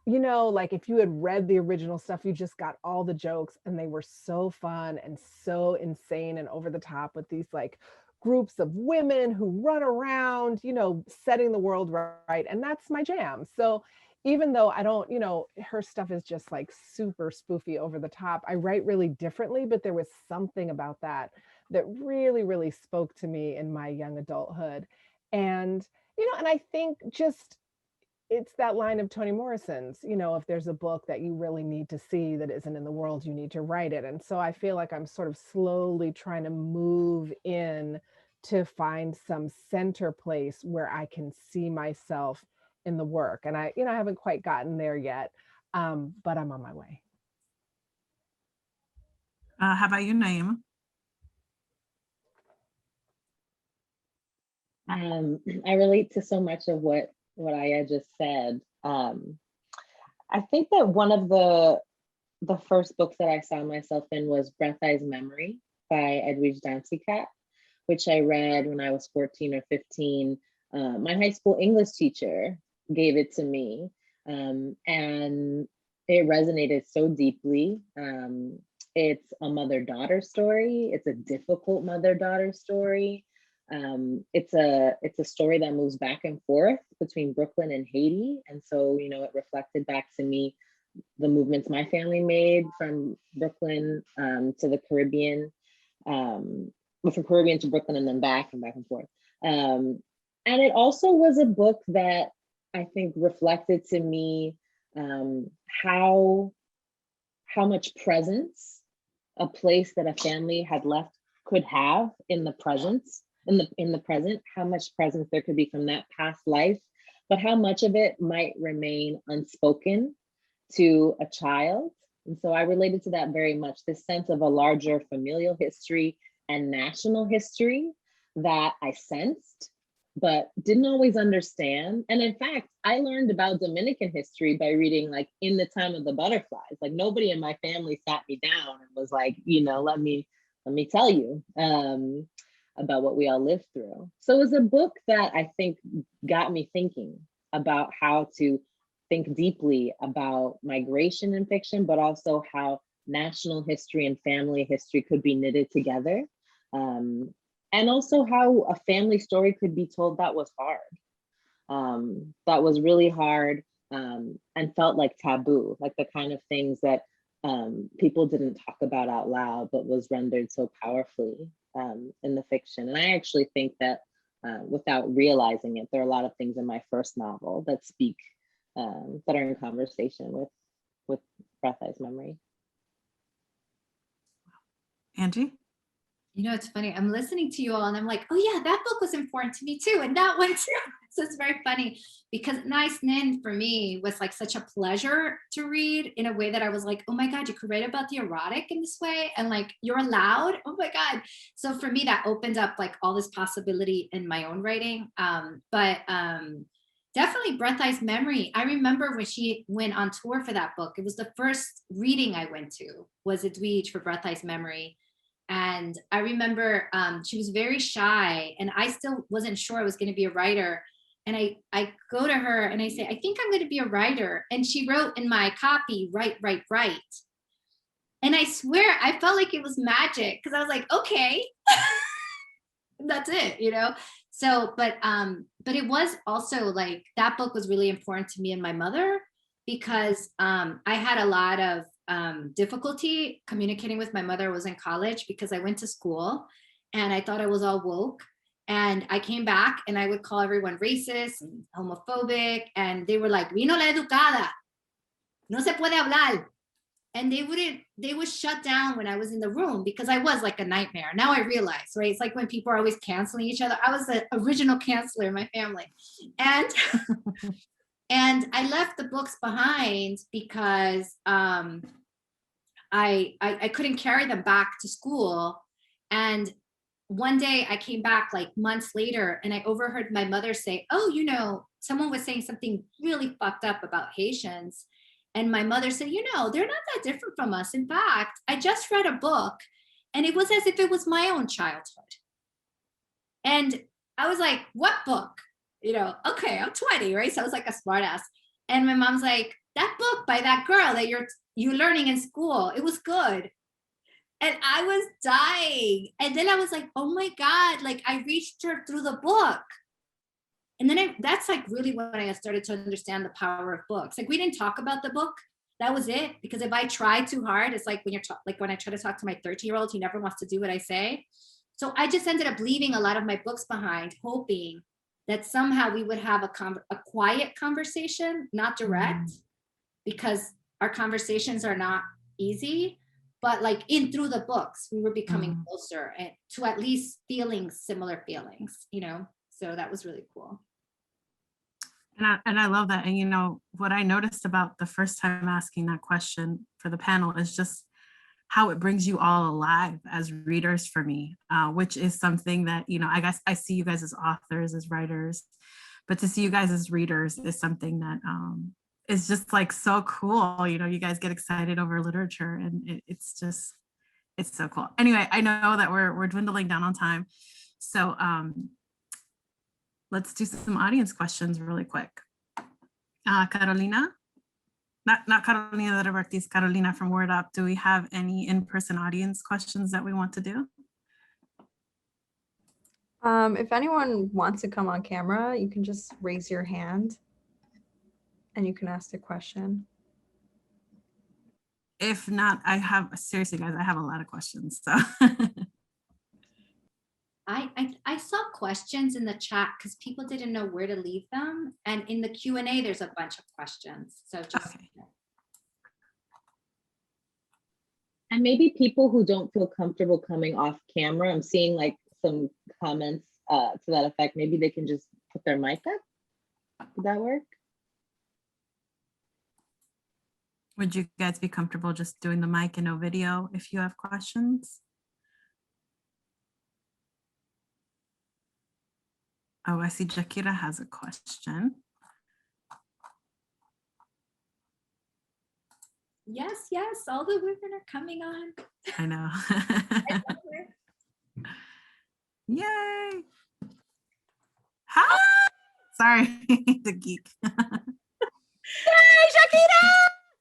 [SPEAKER 10] you know, like if you had read the original stuff, you just got all the jokes, and they were so fun and so insane and over the top with these like groups of women who run around, you know, setting the world right. And that's my jam. So even though I don't, you know, her stuff is just like super spoofy over the top, I write really differently, but there was something about that that really, really spoke to me in my young adulthood. And, you know, and I think just, it's that line of Toni Morrison's, you know, if there's a book that you really need to see that isn't in the world, you need to write it. And so I feel like I'm sort of slowly trying to move in to find some center place where I can see myself in the work. And I, you know, I haven't quite gotten there yet, but I'm on my way.
[SPEAKER 6] How about you, Naima?
[SPEAKER 8] I relate to so much of what Aya just said. I think that one of the first books that I saw myself in was Breath Eyes Memory by Edwidge Danticat, which I read when I was 14 or 15. My high school English teacher gave it to me, and it resonated so deeply. It's a mother-daughter story. It's a difficult mother-daughter story. It's a story that moves back and forth between Brooklyn and Haiti. And so, you know, it reflected back to me the movements my family made from Brooklyn to the Caribbean, from Caribbean to Brooklyn and then back and forth. And it also was a book that I think reflected to me how much presence a place that a family had left could have in the presence, in the present, how much presence there could be from that past life, but how much of it might remain unspoken to a child. And so I related to that very much, this sense of a larger familial history and national history that I sensed, but didn't always understand. And in fact, I learned about Dominican history by reading like In the Time of the Butterflies. Like nobody in my family sat me down and was like, you know, let me tell you about what we all lived through. So it was a book that I think got me thinking about how to think deeply about migration in fiction, but also how national history and family history could be knitted together. And also how a family story could be told that was hard, that was really hard, and felt like taboo, like the kind of things that people didn't talk about out loud, but was rendered so powerfully in the fiction. And I actually think that without realizing it, there are a lot of things in my first novel that speak, that are in conversation with Breath Eyes Memory.
[SPEAKER 6] Angie?
[SPEAKER 7] You know, it's funny. I'm listening to you all and I'm like, oh yeah, that book was important to me too. And that one too. So it's very funny because Nice Nin for me was like such a pleasure to read in a way that I was like, oh my God, you could write about the erotic in this way. And like, you're allowed. Oh my God. So for me, that opened up like all this possibility in my own writing. Definitely Breath Eyes Memory. I remember when she went on tour for that book, it was the first reading I went to was a Dweej for Breath Eyes Memory. And I remember she was very shy and I still wasn't sure I was going to be a writer. And I go to her and I say, I think I'm going to be a writer. And she wrote in my copy, write. And I swear, I felt like it was magic because I was like, okay, that's it, you know? So, but it was also like, that book was really important to me and my mother because I had a lot of difficulty communicating with my mother. I was in college because I went to school and I thought I was all woke. And I came back and I would call everyone racist and homophobic. And they were like, vino la educada, no se puede hablar. And they would shut down when I was in the room because I was like a nightmare. Now I realize, right? It's like when people are always canceling each other. I was the original canceler in my family. And and I left the books behind because I couldn't carry them back to school. And one day I came back like months later and I overheard my mother say, oh, you know, someone was saying something really fucked up about Haitians. And my mother said, you know, they're not that different from us. In fact, I just read a book and it was as if it was my own childhood. And I was like, what book? You know, okay, I'm 20, right? So I was like a smart ass. And my mom's like, that book by that girl that you're learning in school, it was good. And I was dying. And then I was like, oh my God, like I reached her through the book. And then that's like really when I started to understand the power of books. Like we didn't talk about the book. That was it. Because if I try too hard, it's like when when I try to talk to my 13-year-old, he never wants to do what I say. So I just ended up leaving a lot of my books behind, hoping that somehow we would have a quiet conversation, not direct, because our conversations are not easy, but like in through the books, we were becoming closer and to at least feeling similar feelings, you know? So that was really cool.
[SPEAKER 6] And I love that. And you know, what I noticed about the first time asking that question for the panel is just how it brings you all alive as readers for me, which is something that, you know, I guess I see you guys as authors, as writers, but to see you guys as readers is something that is just like so cool. You know, you guys get excited over literature and it's so cool. Anyway, I know that we're dwindling down on time. So let's do some audience questions really quick. Carolina? Not Carolina de Robertis, Carolina from Word Up. Do we have any in-person audience questions that we want to do?
[SPEAKER 12] If anyone wants to come on camera, you can just raise your hand and you can ask the question.
[SPEAKER 6] If not, seriously guys, I have a lot of questions. So
[SPEAKER 7] I saw questions in the chat because people didn't know where to leave them. And in the Q&A, there's a bunch of questions. So just. Okay.
[SPEAKER 8] And maybe people who don't feel comfortable coming off camera, I'm seeing like some comments to that effect. Maybe they can just put their mic up. Would that work?
[SPEAKER 6] Would you guys be comfortable just doing the mic and no video if you have questions? Oh, I see Jakira has a question.
[SPEAKER 7] Yes, yes, all the women are coming on.
[SPEAKER 6] I know. Yay. Hi. Sorry, the geek.
[SPEAKER 11] Yay,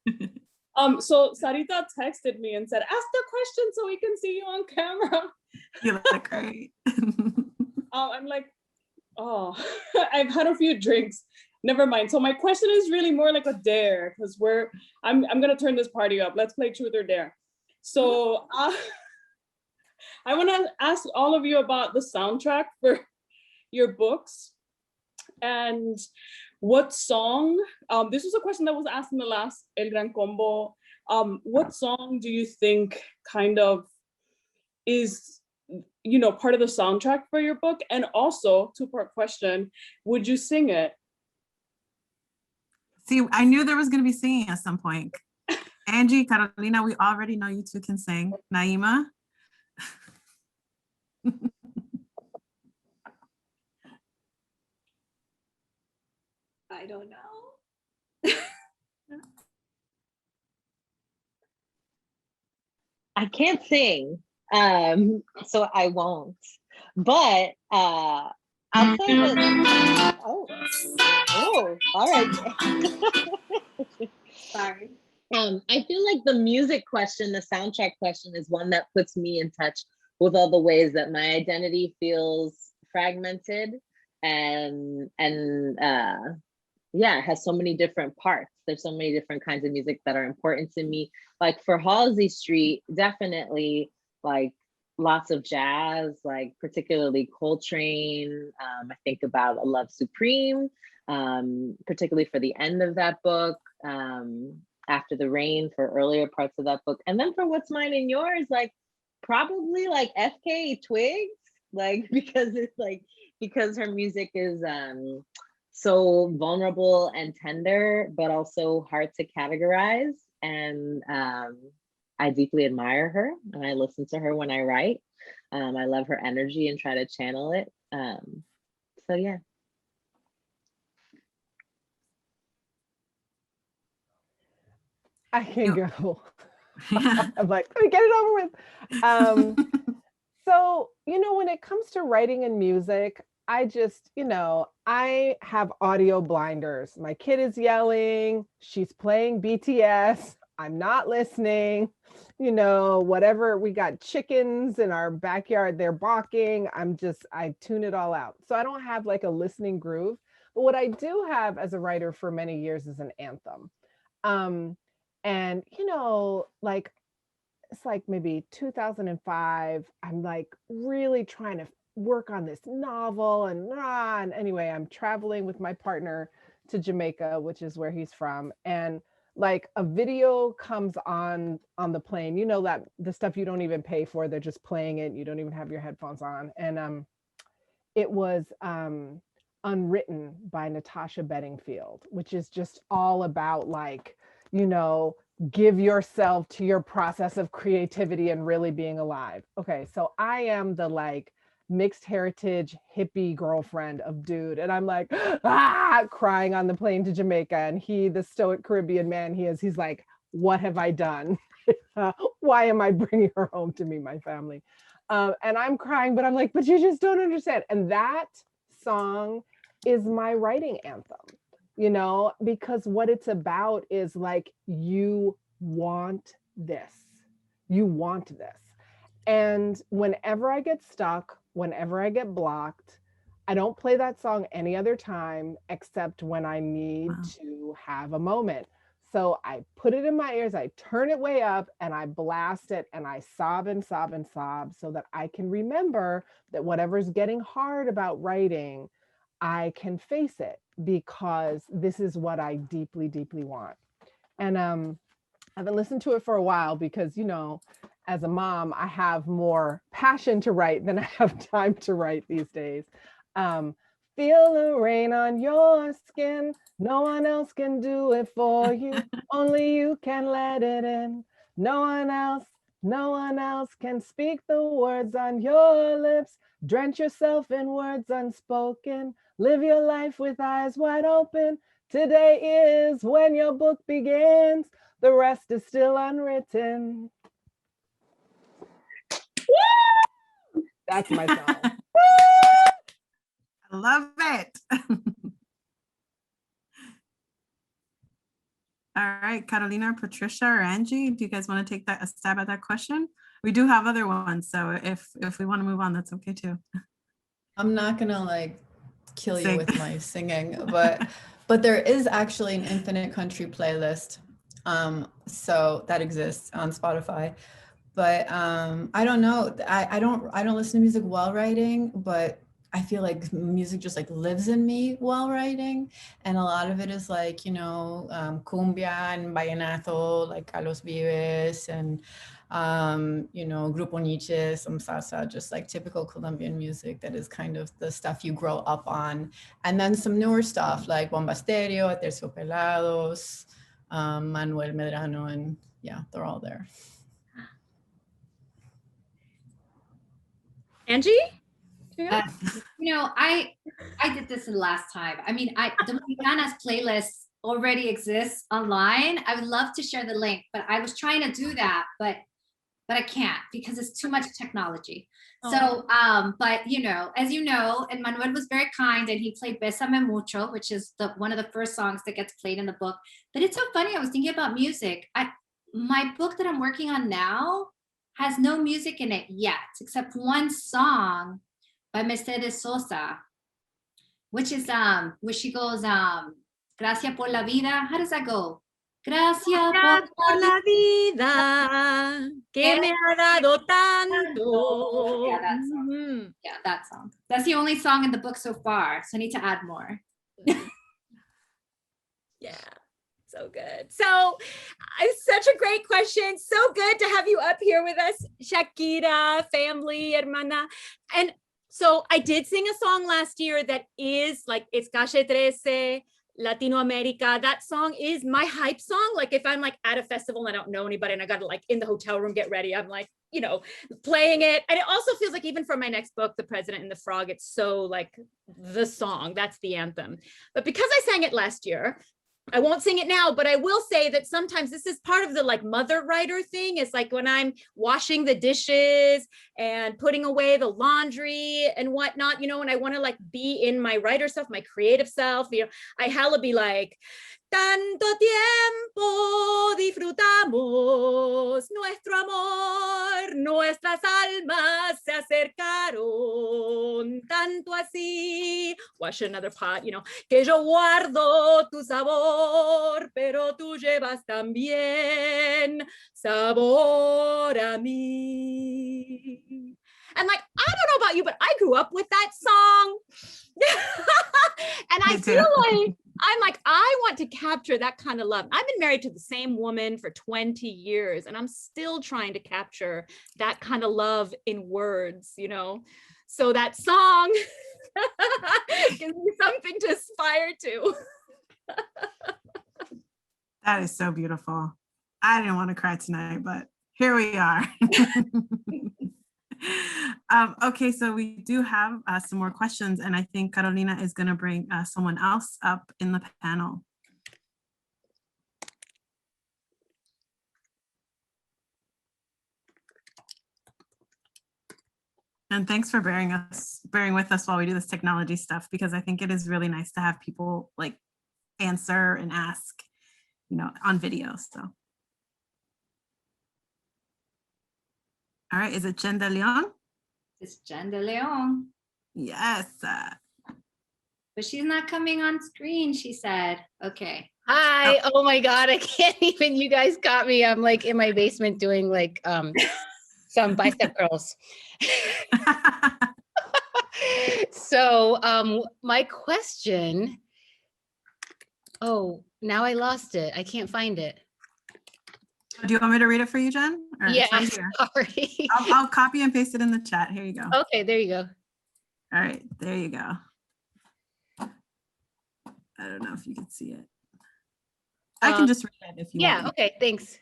[SPEAKER 11] Shakira! So Sarita texted me and said, ask the question so we can see you on camera.
[SPEAKER 6] You look great.
[SPEAKER 11] I'm like, oh, I've had a few drinks. Never mind. So my question is really more like a dare, because I'm gonna turn this party up. Let's play truth or dare. So I want to ask all of you about the soundtrack for your books and what song. This was a question that was asked in the last El Gran Combo. What song do you think kind of is, you know, part of the soundtrack for your book? And also, two-part question, would you sing it?
[SPEAKER 6] See, I knew there was going to be singing at some point. Angie, Carolina, we already know you two can sing. Naima?
[SPEAKER 7] I don't know.
[SPEAKER 8] I can't sing, so I won't. But I'll say that. Oh, all right.
[SPEAKER 7] Sorry.
[SPEAKER 8] I feel like the music question, the soundtrack question, is one that puts me in touch with all the ways that my identity feels fragmented and yeah, it has so many different parts. There's so many different kinds of music that are important to me. Like for Halsey Street, definitely like lots of jazz, like particularly Coltrane. I think about A Love Supreme, particularly for the end of that book, After the Rain for earlier parts of that book. And then for What's Mine and Yours, like probably like FK Twigs, like because her music is so vulnerable and tender, but also hard to categorize. And I deeply admire her and I listen to her when I write. I love her energy and try to channel it. So yeah.
[SPEAKER 10] I can go. I'm like, let me get it over with. So, you know, when it comes to writing and music, I just, you know, I have audio blinders. My kid is yelling, she's playing BTS, I'm not listening, you know, whatever, we got chickens in our backyard, they're barking, I tune it all out. So I don't have like a listening groove, but what I do have as a writer for many years is an anthem. And, you know, like, it's like maybe 2005, I'm like really trying to work on this novel and anyway, I'm traveling with my partner to Jamaica, which is where he's from. And like a video comes on the plane, you know, that the stuff you don't even pay for, they're just playing it. You don't even have your headphones on. And it was Unwritten by Natasha Bedingfield, which is just all about like, you know, give yourself to your process of creativity and really being alive. Okay, so I am the like mixed heritage hippie girlfriend of dude, and I'm like crying on the plane to Jamaica, and he, the stoic Caribbean man he is, he's like, what have I done? Why am I bringing her home to me, my family? And I'm crying, but I'm like, but you just don't understand. And that song is my writing anthem, you know, because what it's about is like, you want this, you want this. And whenever I get stuck, whenever I get blocked, I don't play that song any other time except when I need to have a moment. So I put it in my ears, I turn it way up and I blast it and I sob and sob and sob so that I can remember that whatever's getting hard about writing, I can face it because this is what I deeply, deeply want. And I haven't listened to it for a while because, you know, as a mom, I have more passion to write than I have time to write these days. Feel the rain on your skin. No one else can do it for you. Only you can let it in. No one else can speak the words on your lips. Drench yourself in words unspoken. Live your life with eyes wide open. Today is when your book begins. The rest is still unwritten. That's my song.
[SPEAKER 6] I love it. All right, Carolina, Patricia, or Angie, do you guys want to take a stab at that question? We do have other ones, so if we want to move on, that's okay too.
[SPEAKER 9] I'm not gonna like kill you
[SPEAKER 6] Sing.
[SPEAKER 9] with my singing, but there is actually an Infinite Country playlist. So that exists on Spotify. But I don't know. I don't listen to music while writing, but I feel like music just like lives in me while writing. And a lot of it is like, you know, cumbia and vallenato, like Carlos Vives, and you know, Grupo Nietzsche, some salsa, just like typical Colombian music that is kind of the stuff you grow up on. And then some newer stuff like Bomba Stereo, Terciopelados, Manuel Medrano, and yeah, they're all there.
[SPEAKER 11] Angie?
[SPEAKER 7] You know, I did this the last time. I mean, the Mexicanas playlist already exists online. I would love to share the link, but I was trying to do that, but I can't because it's too much technology. So, but you know, as you know, and Manuel was very kind and he played Bésame Mucho, which is one of the first songs that gets played in the book. But it's so funny. I was thinking about music. My book that I'm working on now has no music in it yet, except one song by Mercedes Sosa, which is where she goes, Gracias por la vida. How does that go? Gracias
[SPEAKER 11] por la vida que me ha dado tanto.
[SPEAKER 7] Yeah, that song. Yeah, that song. That's the only song in the book so far, so I need to add more.
[SPEAKER 11] Yeah. So good. So it's such a great question. So good to have you up here with us, Shakira, family, hermana. And so I did sing a song last year that is like, it's Calle 13, Latino America. That song is my hype song. Like if I'm like at a festival and I don't know anybody and I got to like in the hotel room, get ready. I'm like, you know, playing it. And it also feels like even for my next book, The President and the Frog, it's so like the song, that's the anthem. But because I sang it last year, I won't sing it now, but I will say that sometimes this is part of the like mother writer thing. It's like when I'm washing the dishes and putting away the laundry and whatnot, you know, and I want to like be in my writer self, my creative self, you know, I hella be like, tanto tiempo disfrutamos nuestro amor, nuestras almas se acercaron, tanto así, wash another pot, you know, que yo guardo tu sabor, pero tú llevas también sabor a mí. And like, I don't know about you, but I grew up with that song. And I feel like, I'm like, I want to capture that kind of love. I've been married to the same woman for 20 years, and I'm still trying to capture that kind of love in words, you know? So that song gives me something to aspire to.
[SPEAKER 6] That is so beautiful. I didn't want to cry tonight, but here we are. Okay, so we do have some more questions, and I think Carolina is going to bring someone else up in the panel. And thanks for bearing with us while we do this technology stuff, because I think it is really nice to have people like answer and ask, you know, on video. So, all right, is it Jen de Leon?
[SPEAKER 7] It's Jen de Leon.
[SPEAKER 6] Yes.
[SPEAKER 7] But she's not coming on screen, she said. Okay.
[SPEAKER 13] Hi. Oh my God. I can't even, you guys got me. I'm like in my basement doing like some bicep curls. So my question, oh, now I lost it. I can't find it.
[SPEAKER 6] Do you want me to read it for you, Jen? Or it's
[SPEAKER 13] Yeah,
[SPEAKER 6] right here.
[SPEAKER 13] sorry.
[SPEAKER 6] I'll copy and paste it in the chat. Here you go.
[SPEAKER 13] Okay, there you go.
[SPEAKER 6] All right, there you go. I don't know if you can see it. I can just read it if you want.
[SPEAKER 13] Yeah, okay, thanks.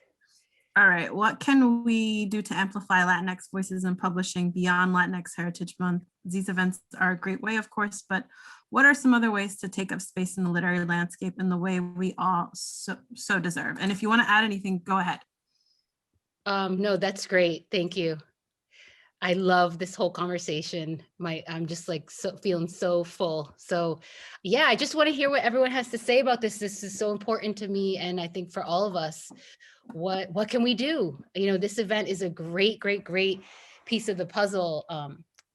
[SPEAKER 6] All right, what can we do to amplify Latinx voices in publishing beyond Latinx Heritage Month? These events are a great way, of course, but what are some other ways to take up space in the literary landscape in the way we all so deserve? And if you want to add anything, go ahead.
[SPEAKER 13] No, that's great. Thank you. I love this whole conversation. I'm just like feeling so full. So yeah, I just want to hear what everyone has to say about this. This is so important to me. And I think for all of us, what can we do? You know, this event is a great piece of the puzzle.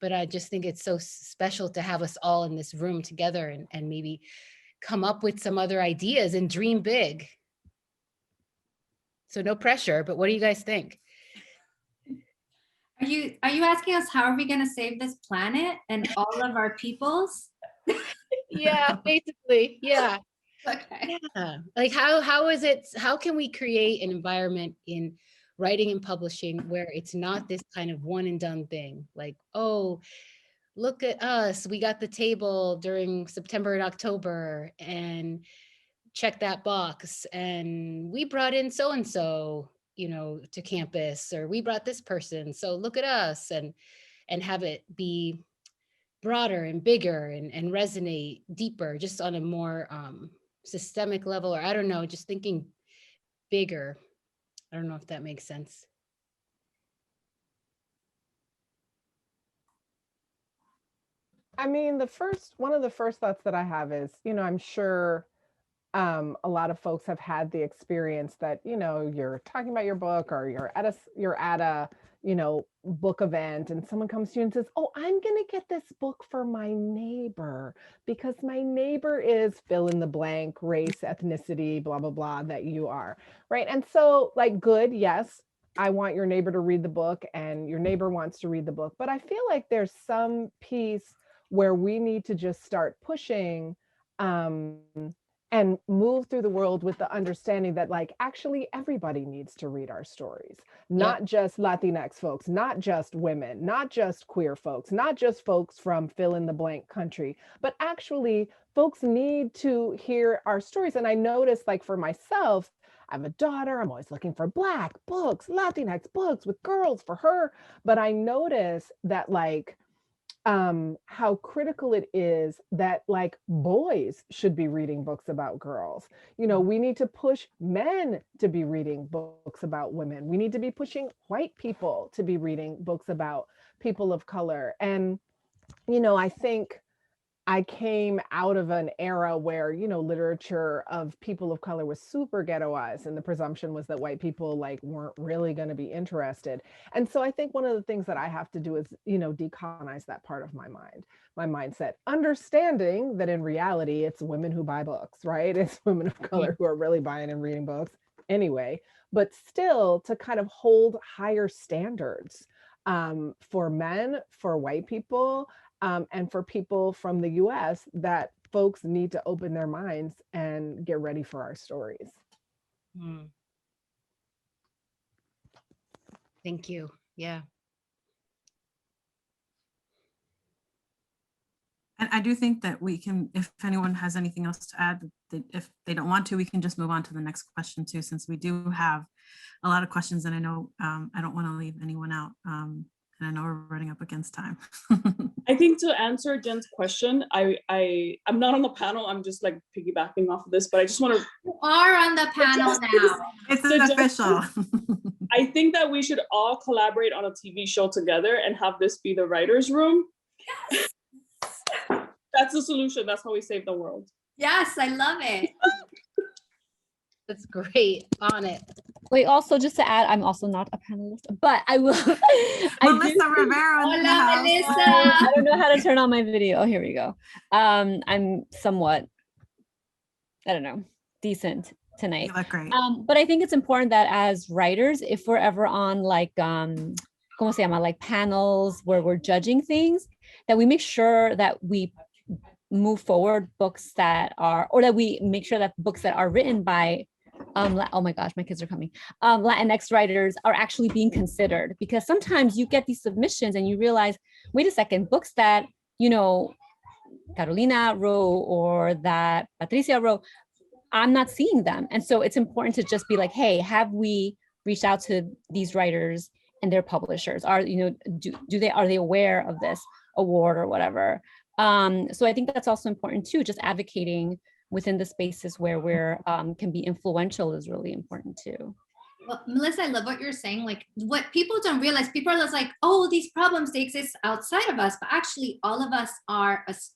[SPEAKER 13] But I just think it's so special to have us all in this room together and maybe come up with some other ideas and dream big. So no pressure, but what do you guys think?
[SPEAKER 7] Are you asking us how are we going to save this planet and all of our peoples?
[SPEAKER 13] Yeah, basically, yeah.
[SPEAKER 7] Okay.
[SPEAKER 13] Yeah. Like how can we create an environment in writing and publishing where it's not this kind of one and done thing? Like, oh, look at us, we got the table during September and October and check that box. And we brought in so-and-so, you know, to campus, or we brought this person. So look at us, and have it be broader and bigger and resonate deeper, just on a more systemic level, or I don't know, just thinking bigger. I don't know if that makes sense.
[SPEAKER 10] I mean, one of the first thoughts that I have is, you know, I'm sure a lot of folks have had the experience that, you know, you're talking about your book, or you're at a you know, book event, and someone comes to you and says, oh, I'm going to get this book for my neighbor because my neighbor is fill in the blank, race, ethnicity, blah, blah, blah, that you are, right? And so, like, good, yes, I want your neighbor to read the book and your neighbor wants to read the book. But I feel like there's some piece where we need to just start pushing and move through the world with the understanding that, like, actually everybody needs to read our stories, not just Latinx folks, not just women, not just queer folks, not just folks from fill in the blank country, but actually folks need to hear our stories. And I noticed, like, for myself, I have a daughter, I'm always looking for Black books, Latinx books with girls for her. But I notice that, like, how critical it is that, like, boys should be reading books about girls. You know, we need to push men to be reading books about women. We need to be pushing white people to be reading books about people of color. And, you know, I think I came out of an era where, you know, literature of people of color was super ghettoized, and the presumption was that white people, like, weren't really going to be interested. And so I think one of the things that I have to do is, you know, decolonize that part of my mind, my mindset, understanding that in reality, it's women who buy books, right? It's women of color who are really buying and reading books anyway, but still to kind of hold higher standards for men, for white people, and for people from the US, that folks need to open their minds and get ready for our stories.
[SPEAKER 13] Thank you. Yeah.
[SPEAKER 6] And I do think that we can, if anyone has anything else to add, if they don't want to, we can just move on to the next question too, since we do have a lot of questions, and I know I don't want to leave anyone out. And I know we're running up against time.
[SPEAKER 14] I think to answer Jen's question, I'm not on the panel. I'm just, like, piggybacking off of this, but I just want to.
[SPEAKER 7] You are on the panel now.
[SPEAKER 6] It's official.
[SPEAKER 14] I think that we should all collaborate on a TV show together and have this be the writer's room.
[SPEAKER 7] Yes.
[SPEAKER 14] That's the solution. That's how we save the world.
[SPEAKER 7] Yes, I love it.
[SPEAKER 13] That's great. On it.
[SPEAKER 15] Wait, also just to add, I'm also not a panelist, but I will.
[SPEAKER 6] Melissa Rivera.
[SPEAKER 7] Hola, Melissa.
[SPEAKER 15] I don't know how to turn on my video. Here we go. I'm somewhat, I don't know, decent tonight.
[SPEAKER 6] You look great.
[SPEAKER 15] But I think it's important that as writers, if we're ever on, like, ¿cómo se llama? Like, panels where we're judging things, that we make sure that we move forward books that are, or that we make sure that books that are written by oh my gosh, my kids are coming. Latinx writers are actually being considered, because sometimes you get these submissions and you realize, wait a second, books that, you know, Carolina wrote or that Patricia wrote, I'm not seeing them. And so it's important to just be like, hey, have we reached out to these writers and their publishers? Are, you know, are they aware of this award or whatever? So I think that's also important too, just advocating within the spaces where we're can be influential is really important too.
[SPEAKER 7] Well, Melissa, I love what you're saying. Like, what people don't realize, people are just like, oh, these problems, they exist outside of us, but actually all of us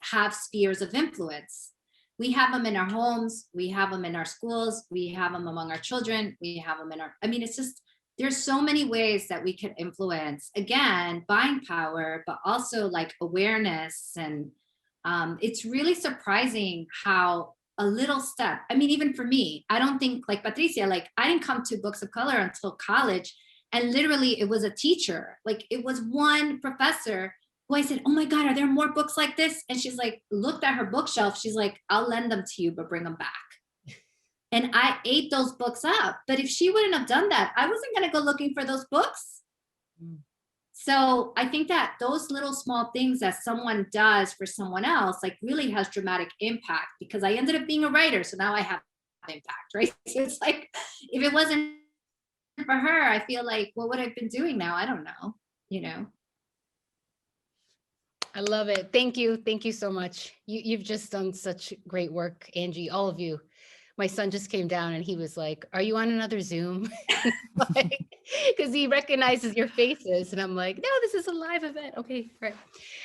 [SPEAKER 7] have spheres of influence. We have them in our homes, we have them in our schools, we have them among our children, we have them in our, I mean, it's just, there's so many ways that we could influence, again, buying power, but also like awareness. And it's really surprising how a little step, I mean, even for me, I don't think, like Patricia, like I didn't come to Books of Color until college. And literally it was a teacher, like it was one professor who I said, oh my God, are there more books like this? And she's like, looked at her bookshelf. She's like, I'll lend them to you, but bring them back. And I ate those books up. But if she wouldn't have done that, I wasn't going to go looking for those books. So I think that those little small things that someone does for someone else, like really has dramatic impact, because I ended up being a writer. So now I have impact, right? So it's like, if it wasn't for her, I feel like, what would I have been doing now? I don't know, you know?
[SPEAKER 13] I love it. Thank you. Thank you so much. You've just done such great work, Angie, all of you. My son just came down and he was like, are you on another Zoom? Because he recognizes your faces. And I'm like, no, this is a live event. Okay, right.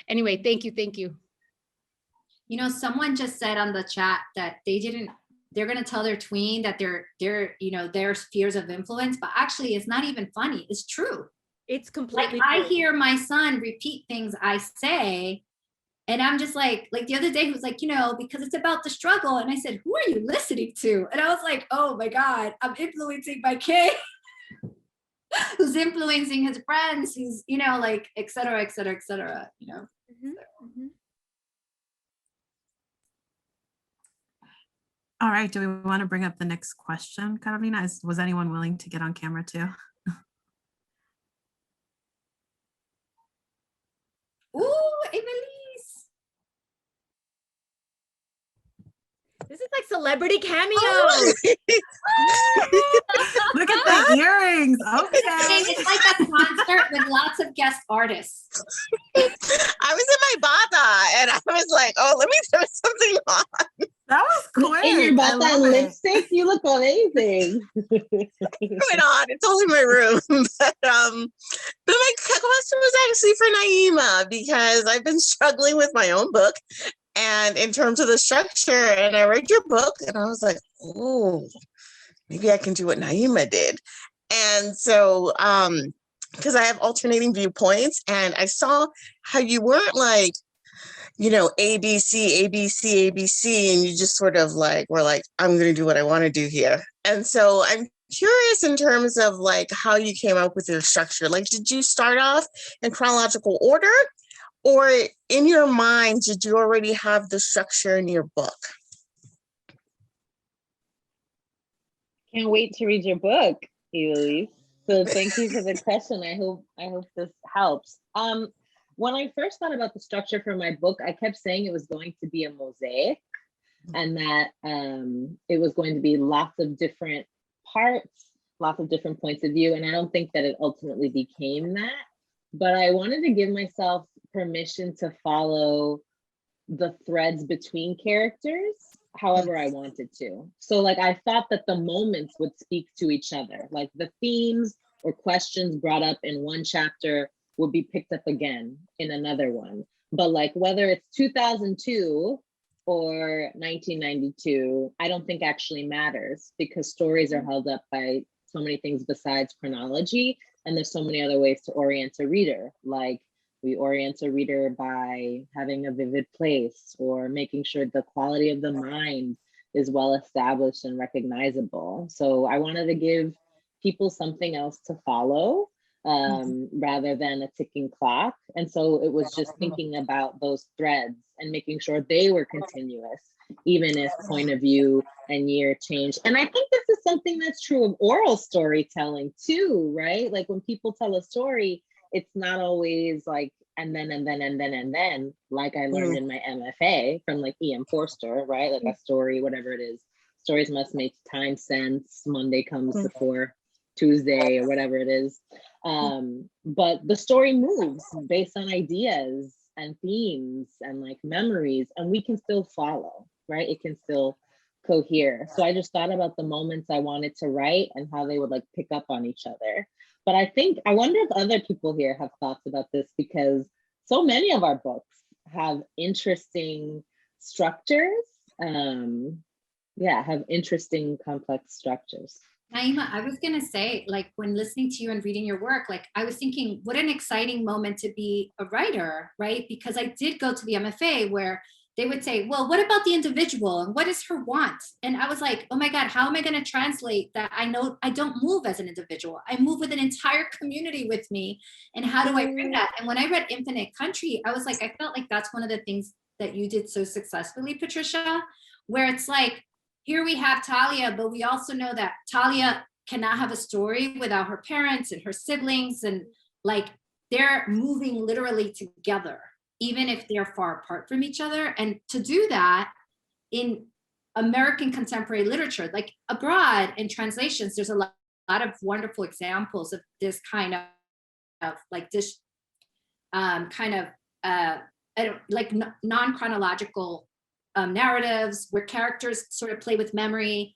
[SPEAKER 13] Anyway, thank you. Thank you.
[SPEAKER 7] You know, someone just said on the chat that they're going to tell their tween that they're, you know, their spheres of influence, but actually it's not even funny. It's true.
[SPEAKER 11] It's completely
[SPEAKER 7] like, I hear my son repeat things I say, and I'm just like the other day, he was like, you know, because it's about the struggle. And I said, who are you listening to? And I was like, oh my God, I'm influencing my kid who's influencing his friends, who's, you know, like, et cetera, et cetera, et cetera, you know.
[SPEAKER 6] All right, do we want to bring up the next question, Carolina? Was anyone willing to get on camera too?
[SPEAKER 7] Ooh, Emelise.
[SPEAKER 11] This is like celebrity cameo.
[SPEAKER 6] Oh. Look at the earrings. Okay.
[SPEAKER 7] It's like a concert with lots of guest artists.
[SPEAKER 16] I was in my bata and I was like, oh, let me throw something on.
[SPEAKER 6] That was quick.
[SPEAKER 8] In your bata lipstick, you look amazing.
[SPEAKER 16] Throw it on. It's all in my room. But my question was actually for Naima, because I've been struggling with my own book. And in terms of the structure, and I read your book and I was like, oh, maybe I can do what Naima did. And so, because I have alternating viewpoints, and I saw how you weren't like, you know, ABC, ABC, ABC, and you just sort of like, were like, I'm going to do what I want to do here. And so I'm curious in terms of like how you came up with your structure. Like, did you start off in chronological order? Or in your mind, did you already have the structure in your book?
[SPEAKER 8] Can't wait to read your book, Elise. So thank you for the question. I hope this helps. When I first thought about the structure for my book, I kept saying it was going to be a mosaic, and that it was going to be lots of different parts, lots of different points of view. And I don't think that it ultimately became that. But I wanted to give myself permission to follow the threads between characters however I wanted to. So like, I thought that the moments would speak to each other, like the themes or questions brought up in one chapter would be picked up again in another one. But like, whether it's 2002 or 1992, I don't think actually matters, because stories are held up by so many things besides chronology. And there's so many other ways to orient a reader. Like, we orient a reader by having a vivid place, or making sure the quality of the mind is well established and recognizable. So I wanted to give people something else to follow rather than a ticking clock. And so it was just thinking about those threads and making sure they were continuous. even if point of view and year change. And I think this is something that's true of oral storytelling too, right? Like when people tell a story, it's not always like, and then, like I learned in my MFA from like E.M. Forster, right? Like a story, whatever it is. Stories must make time sense. Monday comes before Tuesday or whatever it is. But the story moves based on ideas and themes and like memories, and we can still follow, right? It can still cohere. So I just thought about the moments I wanted to write and how they would like pick up on each other. But I wonder if other people here have thoughts about this, because so many of our books have interesting structures. Have interesting complex structures.
[SPEAKER 7] Naima, I was gonna say, like when listening to you and reading your work, like I was thinking, what an exciting moment to be a writer, right? Because I did go to the MFA where they would say, well, what about the individual and what is her want? And I was like, oh my God, how am I gonna translate that? I know I don't move as an individual. I move with an entire community with me. And how do I bring that? And when I read Infinite Country, I was like, I felt like that's one of the things that you did so successfully, Patricia, where it's like, here we have Talia, but we also know that Talia cannot have a story without her parents and her siblings, and like they're moving literally together, even if they're far apart from each other. And to do that in American contemporary literature, like abroad in translations, there's a lot of wonderful examples of this kind of like this like non-chronological narratives where characters sort of play with memory,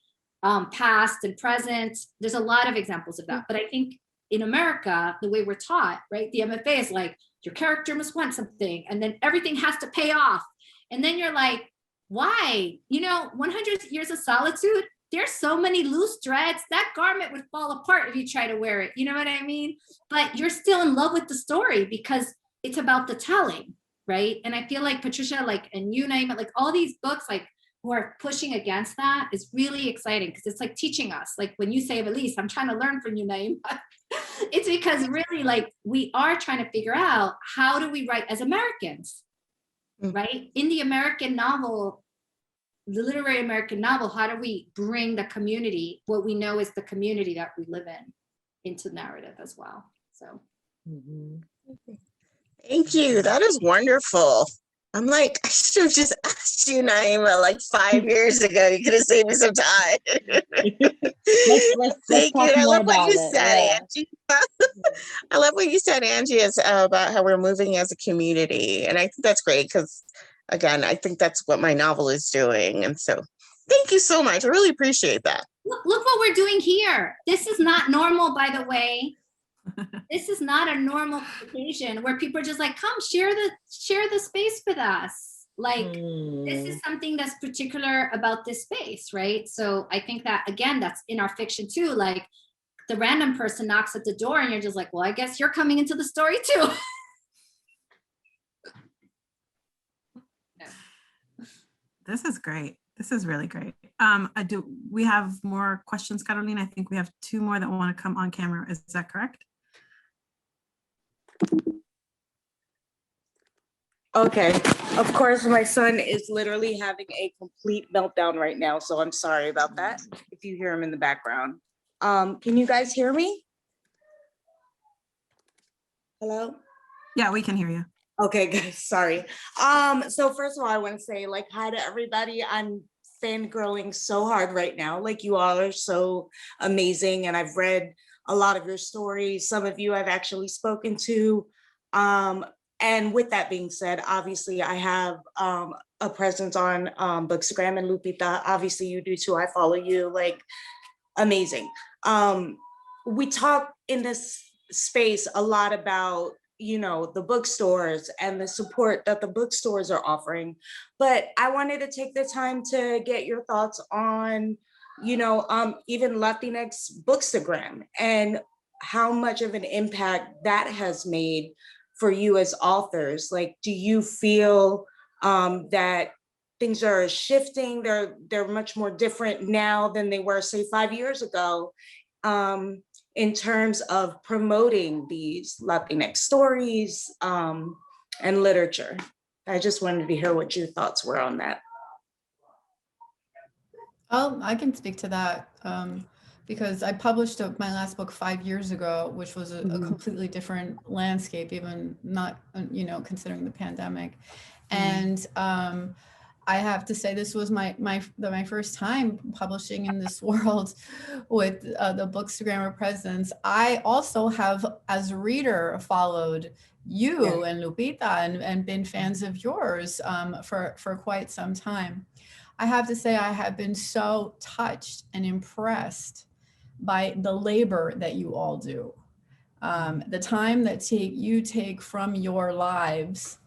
[SPEAKER 7] past and present. There's a lot of examples of that. But I think in America, the way we're taught, right, the MFA is like, your character must want something, and then everything has to pay off. And then you're like, why? 100 Years of Solitude, there's so many loose threads. That garment would fall apart if you try to wear it. You know what I mean? But you're still in love with the story because it's about the telling. Right. And I feel like Patricia, like, and you, Naima, like all these books, like who are pushing against that is really exciting, because it's like teaching us, like when you say, Elise, I'm trying to learn from you, Naima. It's because really like we are trying to figure out, how do we write as Americans, right? In the American novel, the literary American novel, how do we bring the community, what we know is the community that we live in, into narrative as well? So.
[SPEAKER 16] Thank you. That is wonderful. I'm like, I should have just asked you, Naima, like 5 years ago. You could have saved me some time. Thank you. I love what you said, Angie. I love what you said, Angie, is about how we're moving as a community. And I think that's great because, again, I think that's what my novel is doing. And so thank you so much. I really appreciate that.
[SPEAKER 7] Look what we're doing here. This is not normal, by the way. This is not a normal occasion where people are just like, come share the space with us. Like this is something that's particular about this space, right? So I think that, again, that's in our fiction too. Like the random person knocks at the door and you're just like, well, I guess you're coming into the story too.
[SPEAKER 6] This is great. This is really great. Do we have more questions, Carolina? I think we have 2 more that want to come on camera. Is that correct?
[SPEAKER 17] Okay, of course, my son is literally having a complete meltdown right now, so I'm sorry about that if you hear him in the background. Can you guys hear me? Hello?
[SPEAKER 6] Yeah, we can hear you.
[SPEAKER 17] Okay, guys, sorry. So first of all, I want to say like hi to everybody. I'm fangirling so hard right now. Like you all are so amazing, and I've read a lot of your stories. Some of you I've actually spoken to. And with that being said, obviously I have a presence on Bookstagram, and Lupita, obviously you do too. I follow you, like amazing. We talk in this space a lot about, the bookstores and the support that the bookstores are offering. But I wanted to take the time to get your thoughts on, even Latinx Bookstagram and how much of an impact that has made for you as authors. Like, do you feel that things are shifting? They're much more different now than they were, say, 5 years ago, in terms of promoting these Latinx stories and literature? I just wanted to hear what your thoughts were on that.
[SPEAKER 9] I can speak to that because I published my last book 5 years ago, which was a completely different landscape, even not, considering the pandemic. And I have to say this was my first time publishing in this world with the Bookstagram presence. I also have, as a reader, followed you and Lupita and been fans of yours for quite some time. I have to say I have been so touched and impressed by the labor that you all do. The time that you take from your lives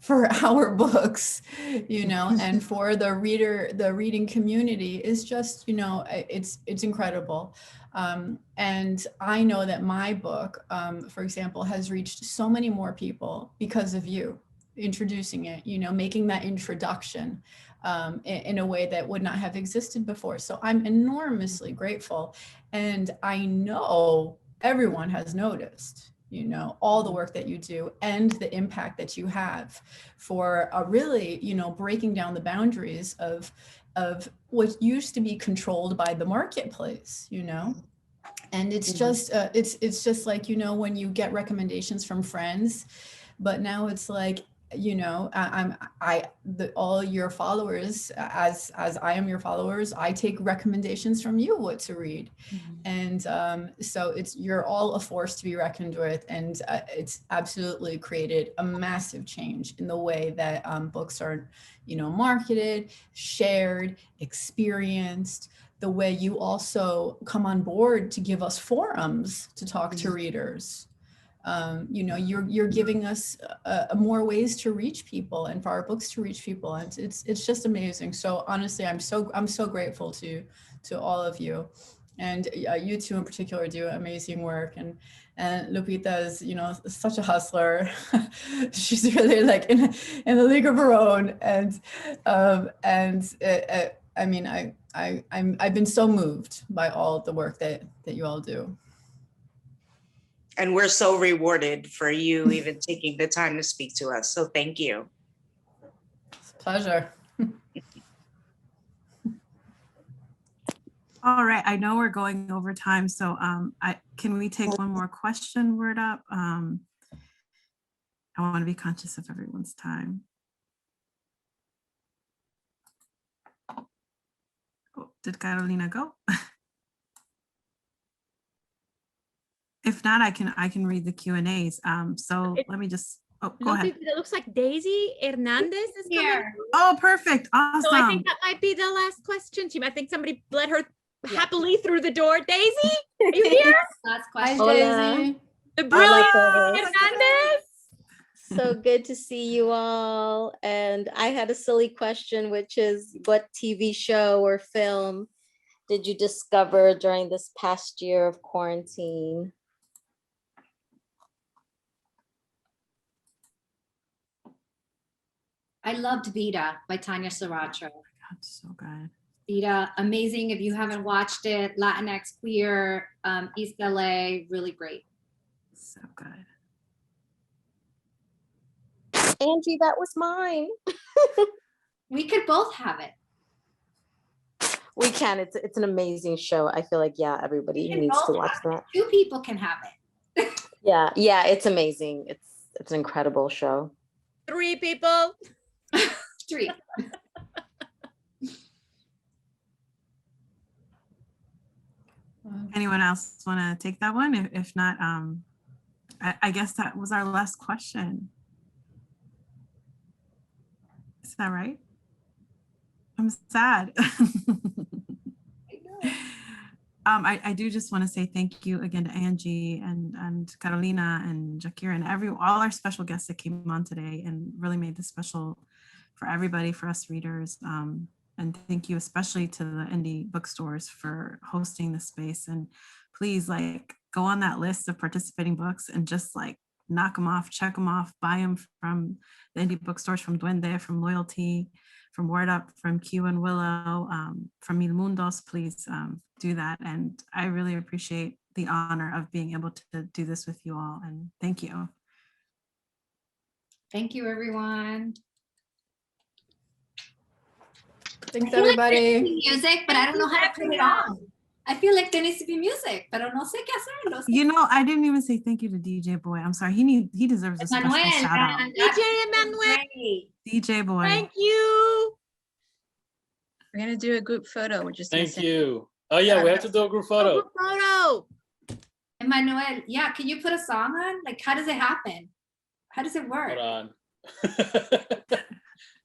[SPEAKER 9] for our books, and for the reading community is just, it's incredible. And I know that my book, for example, has reached so many more people because of you introducing it, making that introduction in a way that would not have existed before. So I'm enormously grateful. And I know everyone has noticed, all the work that you do and the impact that you have for really, breaking down the boundaries of what used to be controlled by the marketplace, And it's just, it's just like, when you get recommendations from friends, but now it's like, all your followers, as I am your followers, I take recommendations from you what to read. And so you're all a force to be reckoned with. And it's absolutely created a massive change in the way that books are, marketed, shared, experienced, the way you also come on board to give us forums to talk to readers. You're giving us more ways to reach people and for our books to reach people, and it's just amazing. So honestly, I'm so grateful to all of you, and you two in particular do amazing work. And Lupita is such a hustler. She's really like in a league of her own, and I mean I've been so moved by all the work that you all do.
[SPEAKER 17] And we're so rewarded for you even taking the time to speak to us. So thank you.
[SPEAKER 9] It's a pleasure.
[SPEAKER 6] All right, I know we're going over time, so can we take one more question, Word Up? I want to be conscious of everyone's time. Oh, did Carolina go? If not, I can read the Q&As. So let me just, go ahead.
[SPEAKER 11] It looks like Daisy Hernandez is here.
[SPEAKER 6] Oh, perfect. Awesome.
[SPEAKER 11] So I think that might be the last question. I think somebody led her happily through the door. Daisy, are you here?
[SPEAKER 7] Last question.
[SPEAKER 11] Hi, Daisy. The brilliant Hernandez.
[SPEAKER 18] So good to see you all. And I had a silly question, which is, what TV show or film did you discover during this past year of quarantine?
[SPEAKER 7] I loved Vida by Tanya Sriracha.
[SPEAKER 6] Oh my God, so good.
[SPEAKER 7] Vida, amazing. If you haven't watched it, Latinx, queer, East LA, really great.
[SPEAKER 6] So good.
[SPEAKER 18] Angie, that was mine.
[SPEAKER 7] We could both have it.
[SPEAKER 18] We can. It's an amazing show. I feel like, yeah, everybody needs to watch that.
[SPEAKER 7] 2 people can have it.
[SPEAKER 18] Yeah, it's amazing. It's an incredible show.
[SPEAKER 11] 3 people.
[SPEAKER 7] 3.
[SPEAKER 6] Anyone else want to take that one? If not, I guess that was our last question. Is that right? I'm sad. I do just want to say thank you again to Angie and Carolina and Jakir and all our special guests that came on today and really made this special for everybody, for us readers. And thank you especially to the indie bookstores for hosting this space. And please go on that list of participating books and just knock them off, check them off, buy them from the indie bookstores, from Duende, from Loyalty, from Word Up, from Q and Willow, from Mil Mundos. Please do that. And I really appreciate the honor of being able to do this with you all. And thank you.
[SPEAKER 7] Thank you, everyone.
[SPEAKER 9] Thanks,
[SPEAKER 7] I feel like there
[SPEAKER 9] everybody.
[SPEAKER 7] needs to be music, but I don't know how to put it on. I feel like there needs to be music, pero no sé qué hacer. No sé.
[SPEAKER 6] You know, I didn't even say thank you to DJ Boy. I'm sorry. He deserves a special
[SPEAKER 7] Manuel,
[SPEAKER 6] shout out.
[SPEAKER 11] DJ Emmanuel,
[SPEAKER 6] DJ Boy.
[SPEAKER 11] thank you.
[SPEAKER 2] We're gonna do a group photo. We're just gonna
[SPEAKER 19] Thank
[SPEAKER 2] send-
[SPEAKER 19] you. Oh yeah, we have to do a group photo.
[SPEAKER 11] Photo.
[SPEAKER 7] Emmanuel, yeah, can you put a song on? Like, how does it happen? How does it work?
[SPEAKER 19] Hold on.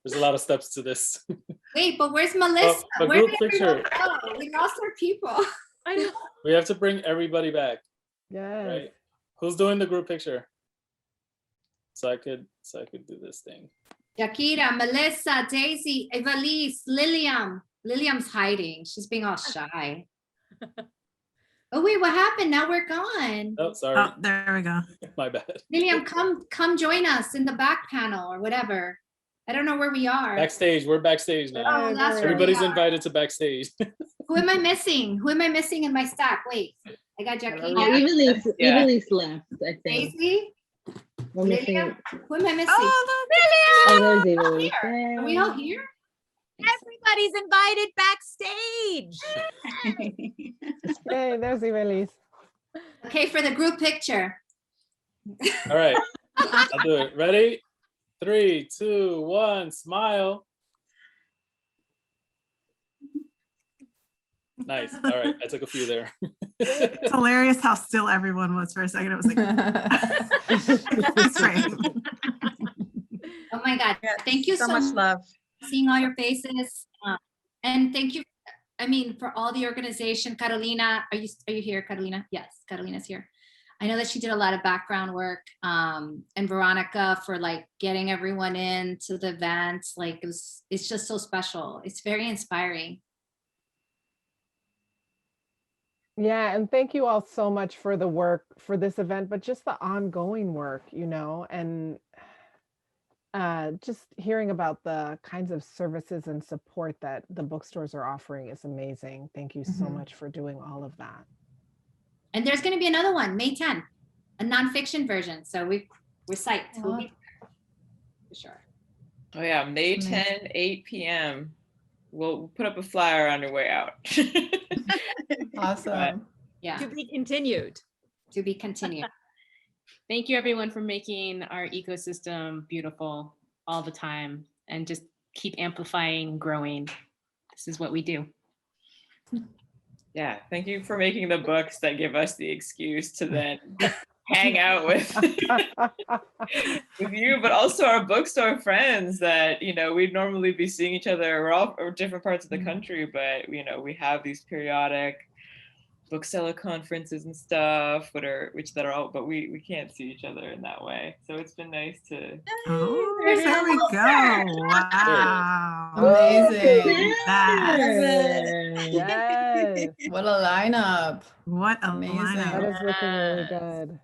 [SPEAKER 19] There's a lot of steps to this.
[SPEAKER 7] Wait, but where's Melissa?
[SPEAKER 19] a
[SPEAKER 7] Where
[SPEAKER 19] group
[SPEAKER 7] did everyone
[SPEAKER 19] picture.
[SPEAKER 7] go? We lost our people.
[SPEAKER 11] I know.
[SPEAKER 19] We have to bring everybody back.
[SPEAKER 10] Yes.
[SPEAKER 19] Right. Who's doing the group picture? So I could do this thing.
[SPEAKER 7] Yakira, Melissa, Daisy, Evalise, Lilium. Lilium's hiding. She's being all shy. Oh wait, what happened? Now we're gone.
[SPEAKER 19] Oh, sorry.
[SPEAKER 6] Oh, there we go.
[SPEAKER 19] My bad.
[SPEAKER 7] Lilium, come join us in the back panel or whatever. I don't know where we are.
[SPEAKER 19] Backstage. We're backstage now.
[SPEAKER 7] Oh, that's where we
[SPEAKER 19] Everybody's
[SPEAKER 7] are.
[SPEAKER 19] invited to backstage.
[SPEAKER 7] Who am I missing? Who am I missing in my stack? Wait, I got Jackie.
[SPEAKER 8] Evilise left, I think.
[SPEAKER 7] Daisy?
[SPEAKER 8] We're missing.
[SPEAKER 7] Lydia? Who am I missing?
[SPEAKER 8] Oh, there's Evilise.
[SPEAKER 7] Are we all here?
[SPEAKER 11] Everybody's invited backstage.
[SPEAKER 10] Yay, there's Evelise.
[SPEAKER 7] Okay, for the group picture.
[SPEAKER 19] All right. I'll do it. Ready? 3, 2, 1, smile. Nice. All right. I took a few there.
[SPEAKER 6] It's hilarious how still everyone was for a second. It was like, it's great.
[SPEAKER 7] Oh my God. Thank you
[SPEAKER 2] so much love.
[SPEAKER 7] Seeing all your faces. And thank you, I mean, for all the organization. Carolina, are you here, Carolina? Yes, Carolina's here. I know that she did a lot of background work, and Veronica for like getting everyone into the events. Like it's just so special. It's very inspiring.
[SPEAKER 10] Yeah, and thank you all so much for the work for this event, but just the ongoing work, you know, and just hearing about the kinds of services and support that the bookstores are offering is amazing. Thank you so much for doing all of that.
[SPEAKER 7] And there's going to be another one, May 10th, a nonfiction version. So we're psyched. We'll be there for sure.
[SPEAKER 1] Oh yeah, May 10, 8 p.m. We'll put up a flyer on your way out.
[SPEAKER 9] Awesome.
[SPEAKER 7] Yeah.
[SPEAKER 11] To be continued.
[SPEAKER 7] To be continued.
[SPEAKER 5] Thank you everyone for making our ecosystem beautiful all the time and just keep amplifying, growing. This is what we do.
[SPEAKER 1] Yeah, thank you for making the books that give us the excuse to then hang out with you, but also our bookstore friends that, you know, we'd normally be seeing each other. We're all or different parts of the country, but, you know, we have these periodic bookseller conferences and stuff, which are all, but we can't see each other in that way. So it's been nice to.
[SPEAKER 6] Oh, there we go. Wow.
[SPEAKER 9] Amazing.
[SPEAKER 10] Yes.
[SPEAKER 9] What a lineup.
[SPEAKER 6] What a
[SPEAKER 9] Amazing.
[SPEAKER 6] lineup.
[SPEAKER 10] That is looking really good.